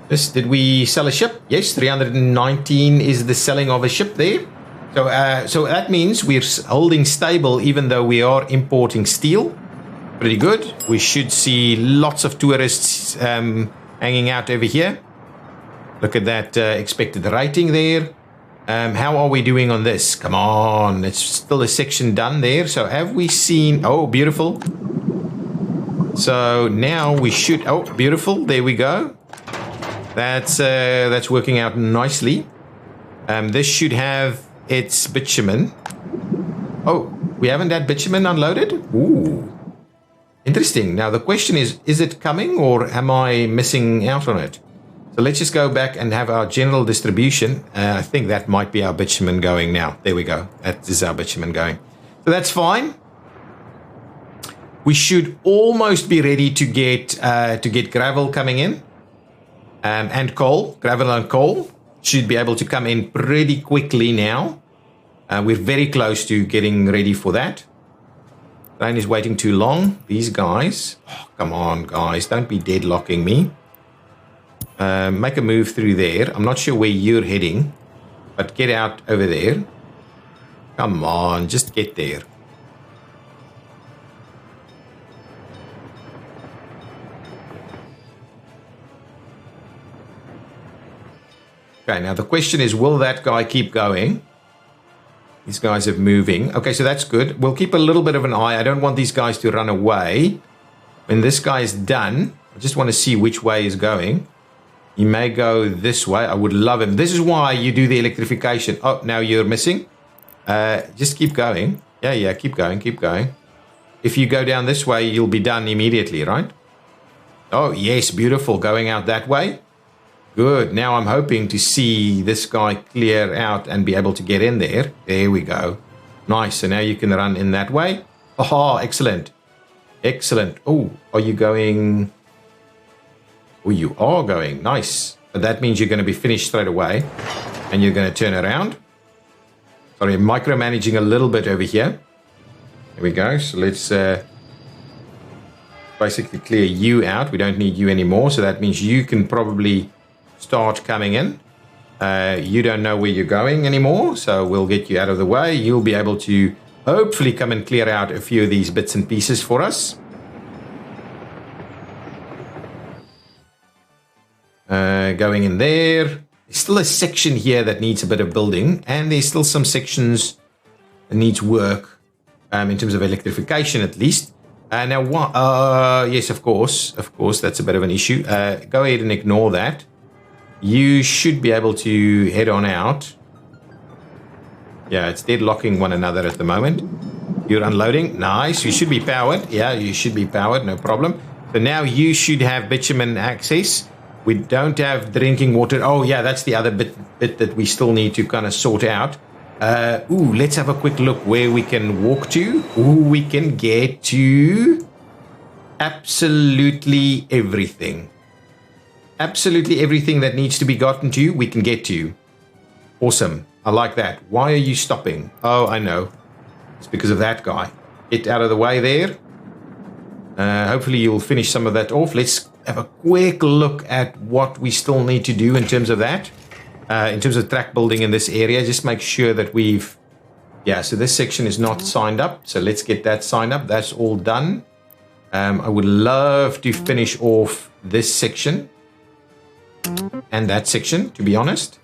this. Did we sell a ship? Yes, 319 is the selling of a ship there. So that means we're holding stable even though we are importing steel. Pretty good. We should see lots of tourists hanging out over here. Look at that expected rating there. How are we doing on this? Come on, it's still a section done there. So have we seen, oh, beautiful. So now we should, oh, beautiful, there we go. That's working out nicely. This should have its bitumen. Oh, we haven't had bitumen unloaded? Ooh, interesting. Now the question is it coming or am I missing out on it? So let's just go back and have our general distribution. I think that might be our bitumen going now. There we go. That is our bitumen going. So that's fine. We should almost be ready to get gravel coming in, and coal. Gravel and coal should be able to come in pretty quickly now. We're very close to getting ready for that. Rain is waiting too long. These guys, oh, come on, guys, don't be deadlocking me. Make a move through there. I'm not sure where you're heading, but get out over there. Come on, just get there. Okay, now the question is, will that guy keep going? These guys are moving. Okay, so that's good. We'll keep a little bit of an eye. I don't want these guys to run away. When this guy is done, I just want to see which way he's going. He may go this way. I would love him. This is why you do the electrification. Oh, now you're missing. Just keep going. Yeah, keep going, keep going. If you go down this way, you'll be done immediately, right? Oh, yes, beautiful. Going out that way. Good. Now I'm hoping to see this guy clear out and be able to get in there. There we go. Nice. So now you can run in that way. Oh, excellent. Excellent. Oh, are you going... Oh, you are going. Nice. But that means you're going to be finished straight away. And you're going to turn around. Sorry, I'm micromanaging a little bit over here. There we go. So let's basically clear you out. We don't need you anymore. So that means you can probably start coming in. You don't know where you're going anymore. So we'll get you out of the way. You'll be able to hopefully come and clear out a few of these bits and pieces for us. going in there. There's still a section here that needs a bit of building, and there's still some sections that needs work in terms of electrification at least. Now, yes, of course, that's a bit of an issue. Go ahead and ignore that. You should be able to head on out. Yeah, it's deadlocking one another at the moment. You're unloading. Nice. You should be powered. Yeah, you should be powered. No problem. So now you should have bitumen access. We don't have drinking water. Oh, yeah, that's the other bit that we still need to kind of sort out. Let's have a quick look where we can walk to. We can get to absolutely everything. Absolutely everything that needs to be gotten to, we can get to. Awesome. I like that. Why are you stopping? Oh, I know. It's because of that guy. Get out of the way there. Hopefully you'll finish some of that off. Let's have a quick look at what we still need to do in terms of that. In terms of track building in this area, just make sure that we've... Yeah, so this section is not signed up. So let's get that signed up. That's all done. I would love to finish off this section. And that section, to be honest.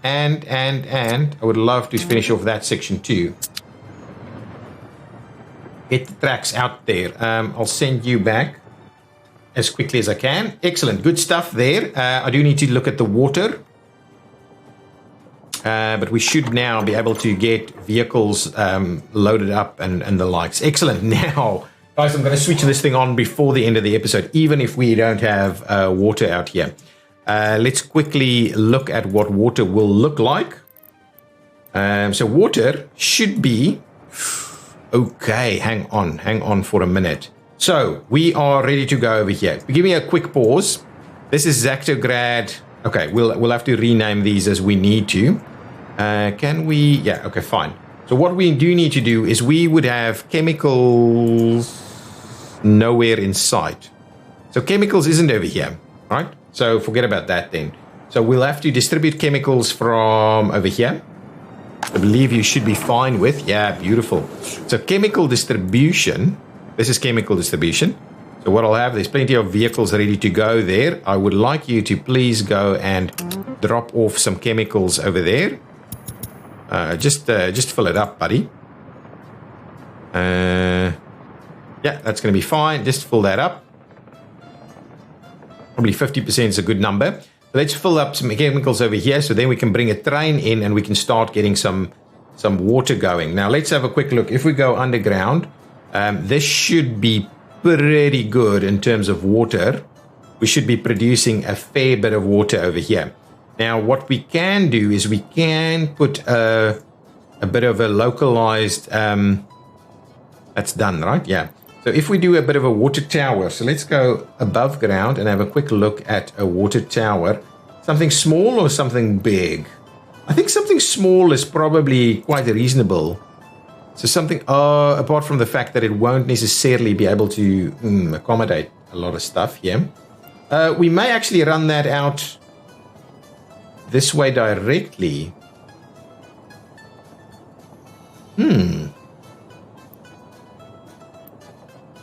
And I would love to finish off that section too. Get the tracks out there. I'll send you back as quickly as I can. Excellent. Good stuff there. I do need to look at the water. But we should now be able to get vehicles loaded up and the likes. Excellent. Now, guys, I'm going to switch this thing on before the end of the episode, even if we don't have water out here. Let's quickly look at what water will look like. So water should be... Okay, hang on for a minute. So we are ready to go over here. Give me a quick pause. This is Zactograd. Okay, we'll have to rename these as we need to. Can we? Yeah, okay, fine. So what we do need to do is we would have chemicals nowhere in sight. So chemicals isn't over here, right? So forget about that then. So we'll have to distribute chemicals from over here. I believe you should be fine with. Yeah, beautiful. So chemical distribution. This is chemical distribution. So what I'll have, there's plenty of vehicles ready to go there. I would like you to please go and drop off some chemicals over there. Just fill it up, buddy. Yeah, that's going to be fine. Just fill that up. Probably 50% is a good number. So let's fill up some chemicals over here, so then we can bring a train in and we can start getting some water going. Now let's have a quick look. If we go underground, this should be pretty good in terms of water. We should be producing a fair bit of water over here. Now what we can do is we can put a bit of a localized... that's done, right? Yeah. So if we do a bit of a water tower, so let's go above ground and have a quick look at a water tower. Something small or something big? I think something small is probably quite reasonable. So something, apart from the fact that it won't necessarily be able to accommodate a lot of stuff here. We may actually run that out this way directly.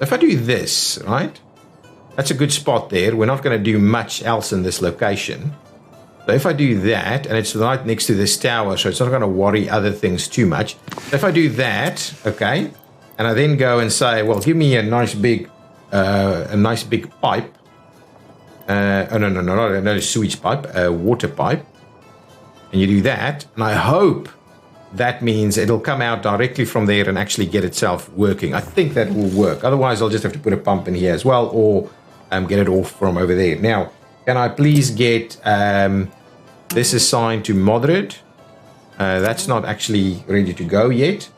If I do this, right, that's a good spot there. We're not going to do much else in this location. So if I do that, and it's right next to this tower, so it's not going to worry other things too much. If I do that, okay, and I then go and say, well, give me a nice big pipe. Not a sewage pipe, a water pipe. And you do that, and I hope that means it'll come out directly from there and actually get itself working. I think that will work. Otherwise, I'll just have to put a pump in here as well, or get it off from over there. Now, can I please get this assigned to moderate? That's not actually ready to go yet.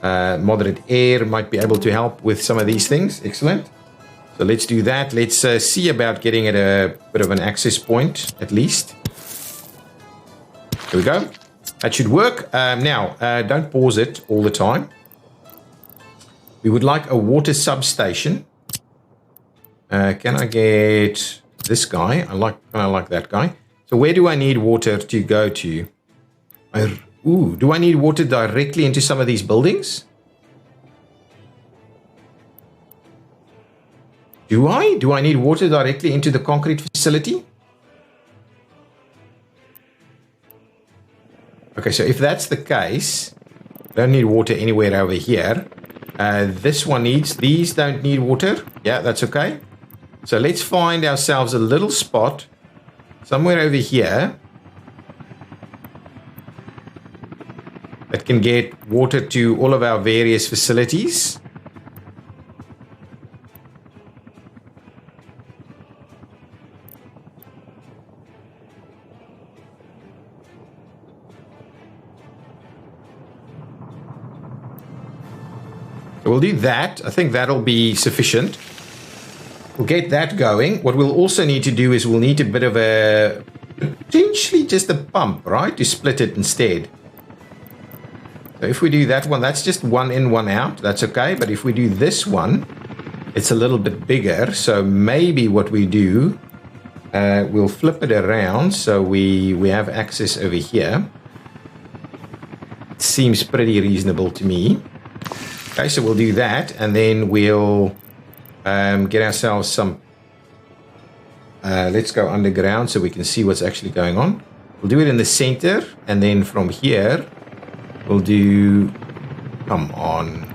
Moderate air might be able to help with some of these things. Excellent. So let's do that. Let's see about getting it a bit of an access point, at least. Here we go. That should work. Now, don't pause it all the time. We would like a water substation. Can I get this guy? I like that guy. So where do I need water to go to? Do I need water directly into some of these buildings? Do I? Do I need water directly into the concrete facility? facility? Okay, so if that's the case, don't need water anywhere over here. This one needs, these don't need water. Yeah, that's okay. So let's find ourselves a little spot somewhere over here that can get water to all of our various facilities. So we'll do that. I think that'll be sufficient. We'll get that going. What we'll also need to do is we'll need a bit of a, potentially just a pump, right? To split it instead. So if we do that one, that's just one in, one out. That's okay. But if we do this one, it's a little bit bigger. So maybe what we do, we'll flip it around so we have access over here. It seems pretty reasonable to me. Okay, so we'll do that, and then we'll get ourselves some, let's go underground so we can see what's actually going on. We'll do it in the center, and then from here, we'll do, come on.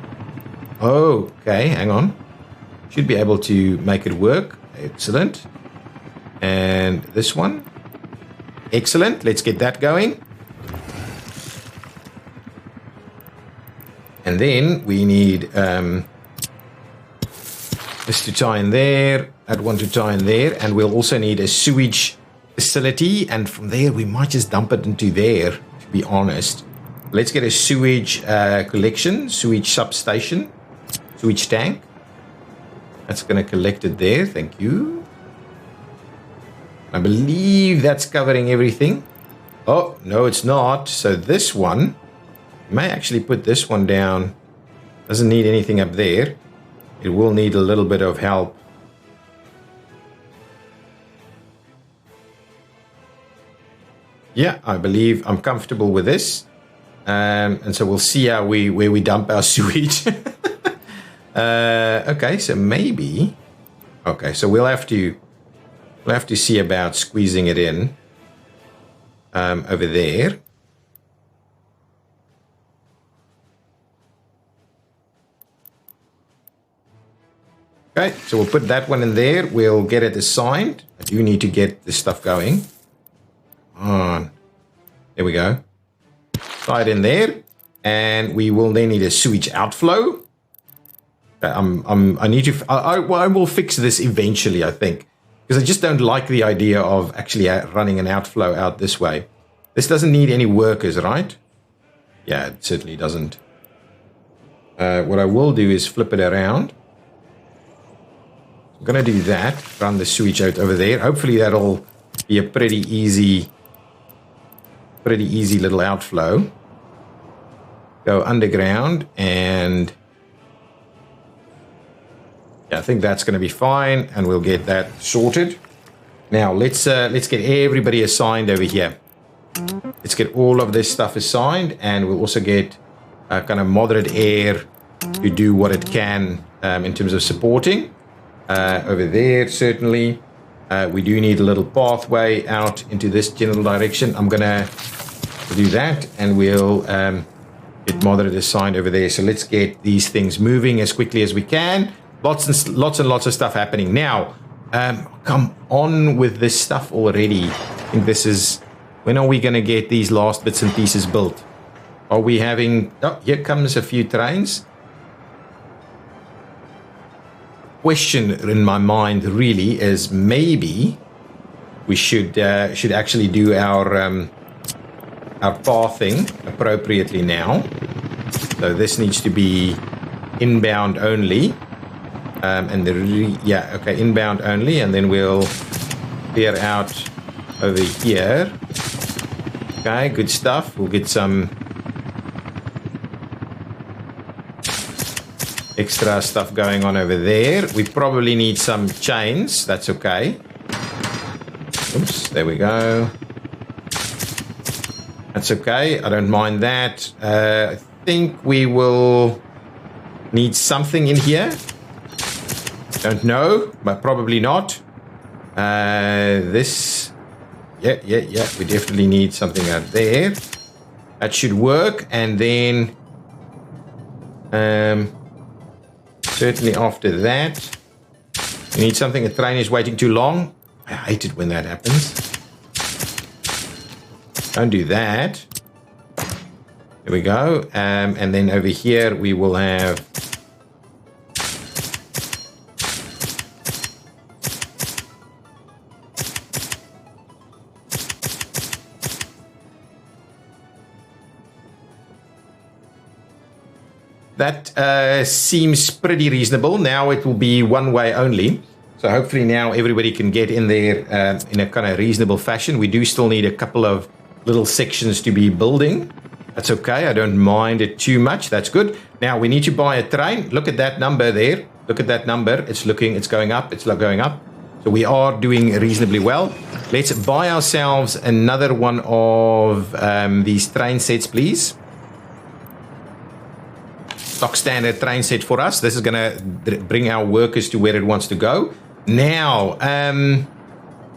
Okay, hang on. Should be able to make it work. Excellent. And this one. Excellent, let's get that going. And then we need this to tie in there, that one to tie in there, and we'll also need a sewage facility, and from there we might just dump it into there, to be honest. Let's get a sewage collection, sewage substation, sewage tank. That's going to collect it there, thank you. I believe that's covering everything. Oh, no it's not. So this one, may actually put this one down. Doesn't need anything up there. It will need a little bit of help. Yeah, I believe I'm comfortable with this. And so we'll see how where we dump our sewage. Okay, so maybe. Okay, so we'll have to see about squeezing it in over there. Okay, so we'll put that one in there. We'll get it assigned. I do need to get this stuff going. On. There we go. Tie it in there. And we will then need a sewage outflow. I will fix this eventually, I think. Because I just don't like the idea of actually running an outflow out this way. This doesn't need any workers, right? Yeah, it certainly doesn't. What I will do is flip it around. I'm going to do that, run the sewage out over there. Hopefully that'll be a pretty easy little outflow. Go underground, and yeah, I think that's going to be fine, and we'll get that sorted. Now let's get everybody assigned over here. Let's get all of this stuff assigned, and we'll also get kind of moderate air to do what it can in terms of supporting. Over there, certainly. We do need a little pathway out into this general direction. I'm going to do that, and we'll get moderate assigned over there. So let's get these things moving as quickly as we can. Lots and lots of stuff happening. Now, come on with this stuff already. I think this is... When are we going to get these last bits and pieces built? Are we having... Oh, here comes a few trains. Question in my mind really is maybe we should actually do our pathing appropriately now. So this needs to be inbound only, and inbound only, and then we'll clear out over here. Okay, good stuff. We'll get some extra stuff going on over there. We probably need some chains. That's okay. Oops, there we go. That's okay. I don't mind that. I think we will need something in here. Don't know, but probably not. This, yeah. We definitely need something out there. That should work. And then, certainly after that, we need something. A train is waiting too long. I hate it when that happens. Don't do that. There we go. And then over here we will have that seems pretty reasonable. Now it will be one way only. So hopefully now everybody can get in there in a kind of reasonable fashion. We do still need a couple of little sections to be building. That's okay. I don't mind it too much. That's good. Now we need to buy a train. Look at that number there. Look at that number. It's going up. It's going up. So we are doing reasonably well. Let's buy ourselves another one of these train sets, please. Stock standard train set for us. This is going to bring our workers to where it wants to go. Now,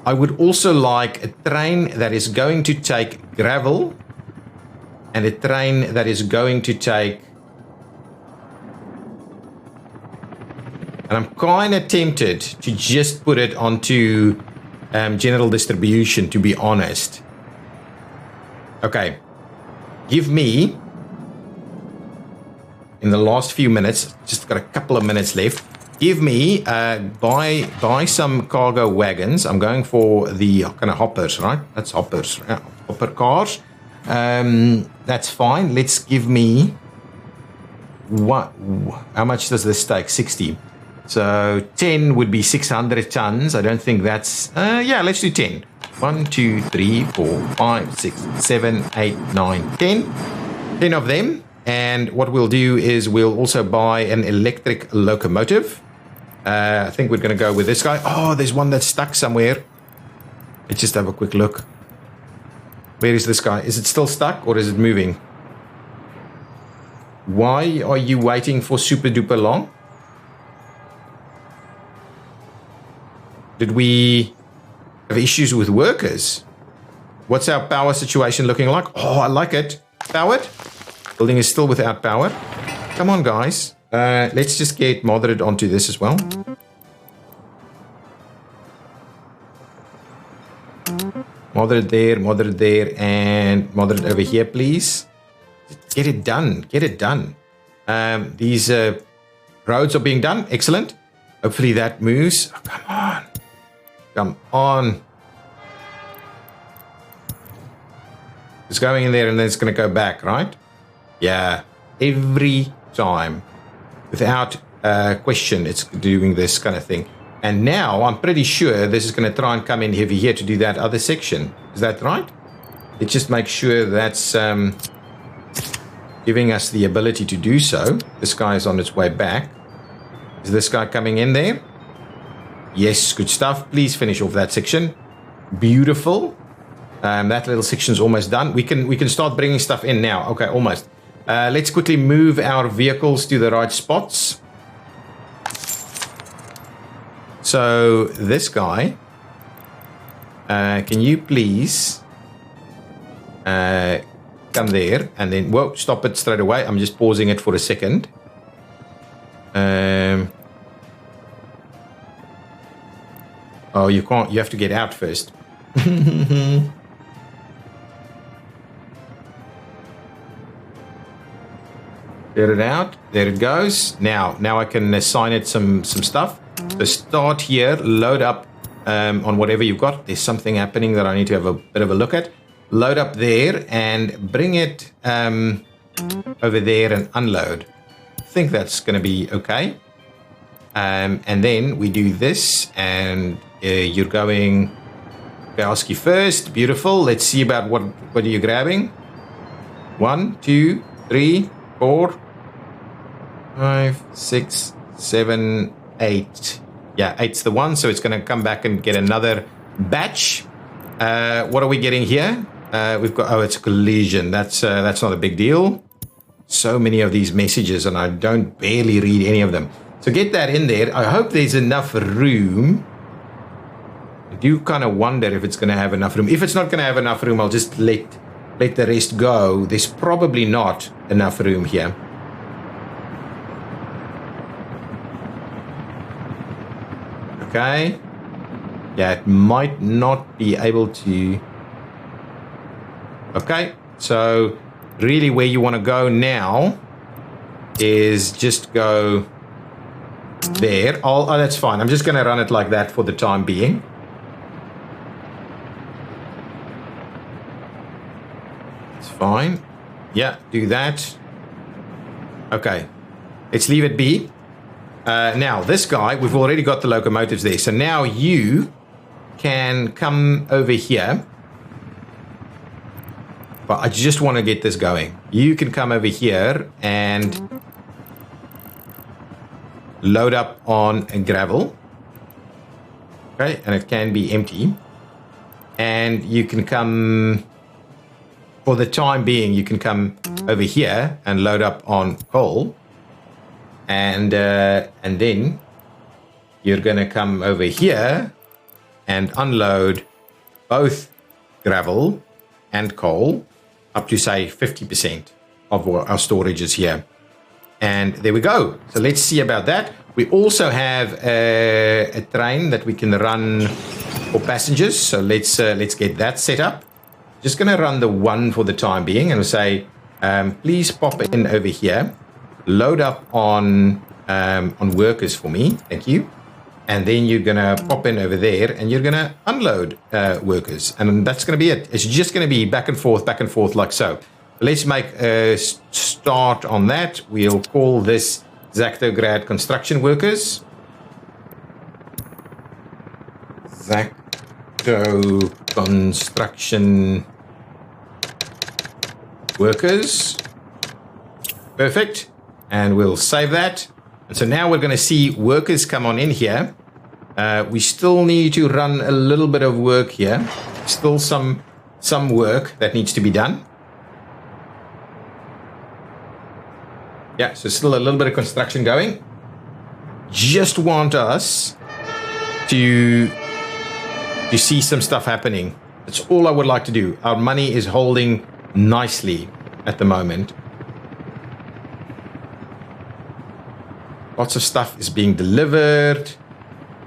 I would also like a train that is going to take gravel and a train that is going to take... And I'm kind of tempted to just put it onto general distribution, to be honest. Okay. Give me, in the last few minutes, just got a couple of minutes left, give me, buy some cargo wagons. I'm going for the kind of hoppers, right? That's hoppers, hopper cars. That's fine. Let's give me, how much does this take? 60. So 10 would be 600 tons. I don't think that's, yeah, let's do 10. 1, 2, 3, 4, 5, 6, 7, 8, 9, 10. 10 of them. And what we'll do is we'll also buy an electric locomotive. I think we're going to go with this guy. Oh, there's one that's stuck somewhere. Let's just have a quick look. Where is this guy? Is it still stuck or is it moving? Why are you waiting for super duper long? Did we have issues with workers? What's our power situation looking like? Oh, I like it. Powered? Building is still without power. Come on, guys. Let's just get moderate onto this as well. Moderate there, and moderate over here, please. Get it done. Get it done. These roads are being done. Excellent. Hopefully that moves. Oh, come on. Come on. It's going in there and then it's going to go back, right? Yeah. Every time. Without question, it's doing this kind of thing. And now I'm pretty sure this is going to try and come in heavy here to do that other section. Is that right? Let's just make sure that's giving us the ability to do so. This guy is on its way back. Is this guy coming in there? Yes, good stuff. Please finish off that section. Beautiful. That little section's almost done. We can start bringing stuff in now. Okay, almost. Let's quickly move our vehicles to the right spots. So this guy, can you please come there and then, whoa, stop it straight away. I'm just pausing it for a second. Oh, you can't, you have to get out first. Get it out. There it goes. Now I can assign it some stuff. So start here, load up on whatever you've got. There's something happening that I need to have a bit of a look at. Load up there and bring it over there and unload. I think that's going to be okay. And then we do this and you're going Bowski first. Beautiful. Let's see about what are you grabbing. 1, 2, 3, 4, 5, 6, 7, 8. Yeah, 8's the one, so it's going to come back and get another batch. What are we getting here? We've got, oh, it's a collision. That's not a big deal. So many of these messages, and I don't barely read any of them. So get that in there. I hope there's enough room. I do kind of wonder if it's going to have enough room. If it's not going to have enough room, I'll just let the rest go. There's probably not enough room here. Okay. Yeah, it might not be able to. Okay, so really where you want to go now is just go there. Oh, that's fine. I'm just going to run it like that for the time being. It's fine. Yeah, do that. Okay, let's leave it be. Now, this guy, we've already got the locomotives there. So now you can come over here. But I just want to get this going. You can come over here and load up on gravel. Okay, and it can be empty. And you can come, for the time being, you can come over here and load up on coal. And then you're going to come over here and unload both gravel and coal up to, say, 50% of our storage is here. And there we go. So let's see about that. We also have a train that we can run for passengers. So let's get that set up. Just going to run the one for the time being and we'll say, please pop in over here. Load up on workers for me. Thank you. And then you're going to pop in over there and you're going to unload workers. And that's going to be it. It's just going to be back and forth like so. Let's make a start on that. We'll call this ExactChaos construction workers. ExactChaos construction workers. Perfect. And we'll save that. And so now we're going to see workers come on in here. We still need to run a little bit of work here. Still some work that needs to be done. Yeah, so still a little bit of construction going. Just want us to see some stuff happening. That's all I would like to do. Our money is holding nicely at the moment. Lots of stuff is being delivered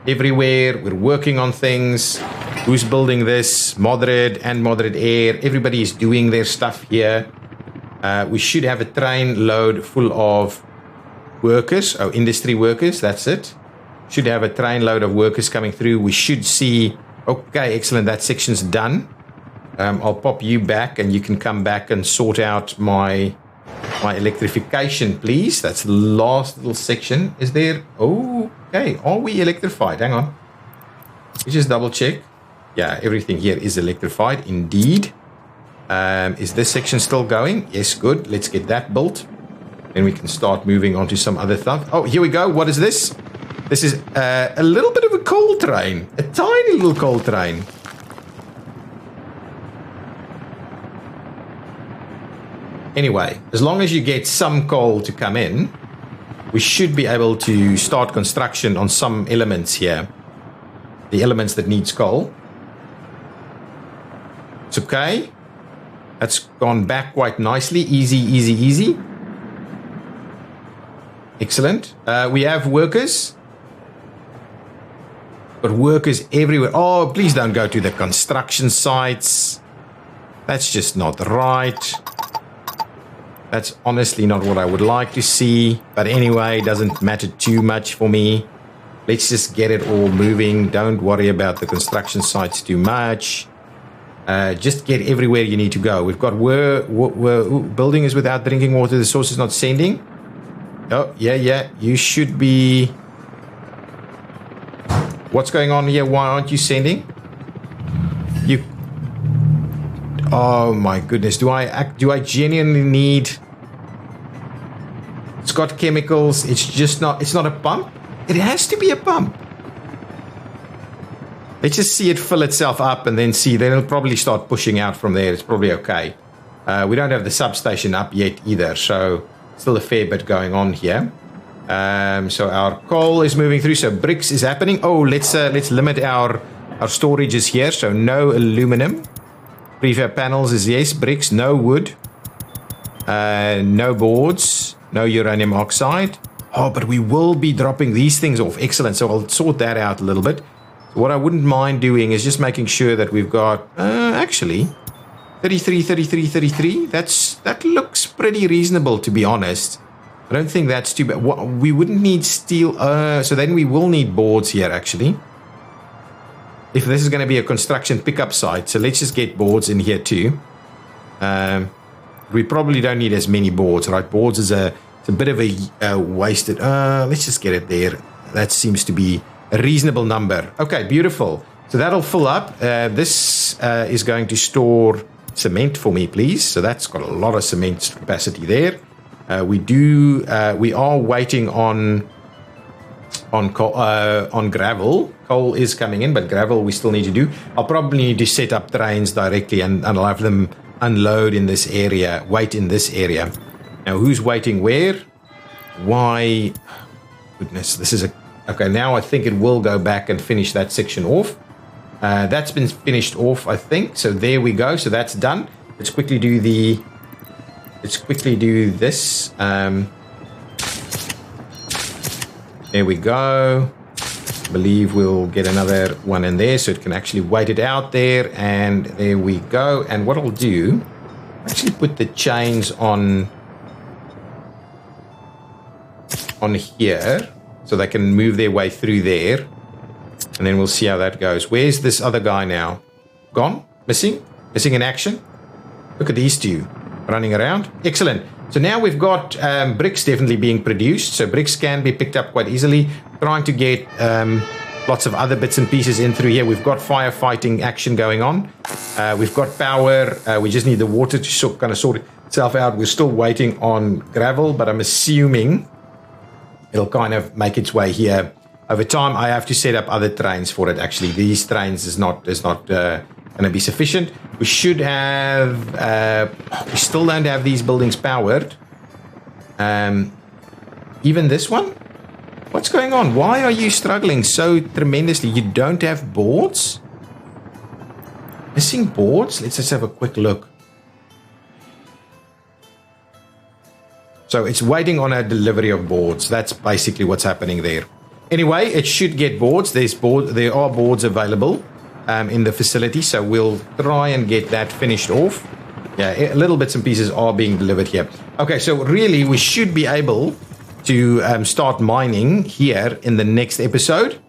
everywhere. We're working on things. Who's building this? Moderate and Moderate Air. Everybody is doing their stuff here. We should have a train load full of workers. Oh, industry workers. That's it. Should have a train load of workers coming through. We should see. Okay, excellent. That section's done. I'll pop you back and you can come back and sort out my electrification, please. That's the last little section. Is there? Oh, okay. Are we electrified? Hang on. Let's just double check. Yeah, everything here is electrified indeed. Is this section still going? Yes, good. Let's get that built. Then we can start moving on to some other stuff. Oh, here we go. What is this? This is a little bit of a coal train. A tiny little coal train. Anyway, as long as you get some coal to come in, we should be able to start construction on some elements here. The elements that needs coal. It's okay. That's gone back quite nicely. Easy, easy, easy. Excellent. We have workers. But workers everywhere. Oh, please don't go to the construction sites. That's just not right. That's honestly not what I would like to see. But anyway, it doesn't matter too much for me. Let's just get it all moving. Don't worry about the construction sites too much. Just get everywhere you need to go. We've got building is without drinking water. The source is not sending. Oh, yeah. You should be... What's going on here? Why aren't you sending? You... Oh my goodness. Do I genuinely need... It's got chemicals. It's not a pump. It has to be a pump. Let's just see it fill itself up and then see. Then it'll probably start pushing out from there. It's probably okay. We don't have the substation up yet either, so still a fair bit going on here. So our coal is moving through. So bricks is happening. Oh, let's limit our Our storage is here, so no aluminum. Prefab panels is yes. Bricks, no wood. No boards, no uranium oxide. Oh, but we will be dropping these things off. Excellent. So I'll sort that out a little bit. So what I wouldn't mind doing is just making sure that we've got, actually, 33, 33, 33. That looks pretty reasonable, to be honest. I don't think that's too bad. We wouldn't need steel. So then we will need boards here, actually. If this is going to be a construction pickup site. So let's just get boards in here too. We probably don't need as many boards, right? Boards is it's a bit of a wasted. Let's just get it there. That seems to be a reasonable number. Okay, beautiful. So that'll fill up. This is going to store cement for me, please. So that's got a lot of cement capacity there. We are waiting on gravel. Coal is coming in, but gravel we still need to do. I'll probably need to set up trains directly and I'll have them unload in this area, wait in this area. Now, who's waiting where? Why? Goodness, this is okay, now I think it will go back and finish that section off. That's been finished off, I think. So there we go. So that's done. Let's quickly do this. There we go. I believe we'll get another one in there so it can actually wait it out there. And there we go. And what I'll do, actually put the chains on here so they can move their way through there. And then we'll see how that goes. Where's this other guy now? Gone? Missing? Missing in action? Look at these two running around. Excellent. So now we've got bricks definitely being produced. So bricks can be picked up quite easily. Trying to get lots of other bits and pieces in through here. We've got firefighting action going on. We've got power. We just need the water to kind of sort itself out. We're still waiting on gravel, but I'm assuming it'll kind of make its way here. Over time, I have to set up other trains for it. Actually, these trains is not going to be sufficient. We should have. We still don't have these buildings powered. Even this one. What's going on? Why are you struggling so tremendously? You don't have boards? Missing boards? Let's just have a quick look. So it's waiting on a delivery of boards. That's basically what's happening there. Anyway, it should get boards. There are boards available in the facility, so we'll try and get that finished off. Yeah, little bits and pieces are being delivered here. Okay, so really we should be able to start mining here in the next episode,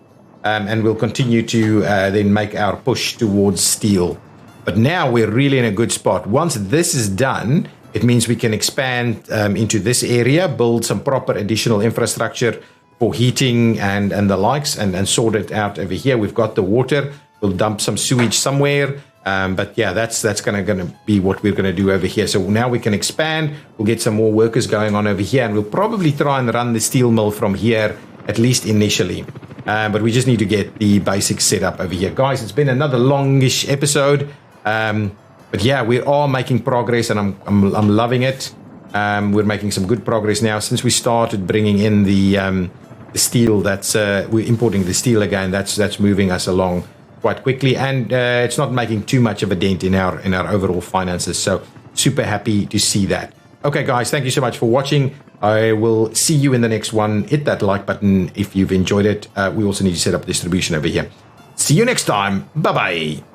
and we'll continue to then make our push towards steel. But now we're really in a good spot. Once this is done, it means we can expand into this area, build some proper additional infrastructure for heating and the likes, and sort it out over here. We've got the water. We'll dump some sewage somewhere. But yeah, that's going to be what we're going to do over here. So now we can expand. We'll get some more workers going on over here, and we'll probably try and run the steel mill from here, at least initially. But we just need to get the basics set up over here. Guys, it's been another longish episode. But yeah, we are making progress, and I'm loving it. We're making some good progress now since we started bringing in the steel. We're importing the steel again. That's moving us along quite quickly, and it's not making too much of a dent in our overall finances. So super happy to see that. Okay, guys, thank you so much for watching. I will see you in the next one. Hit that like button if you've enjoyed it. We also need to set up distribution over here. See you next time. Bye bye.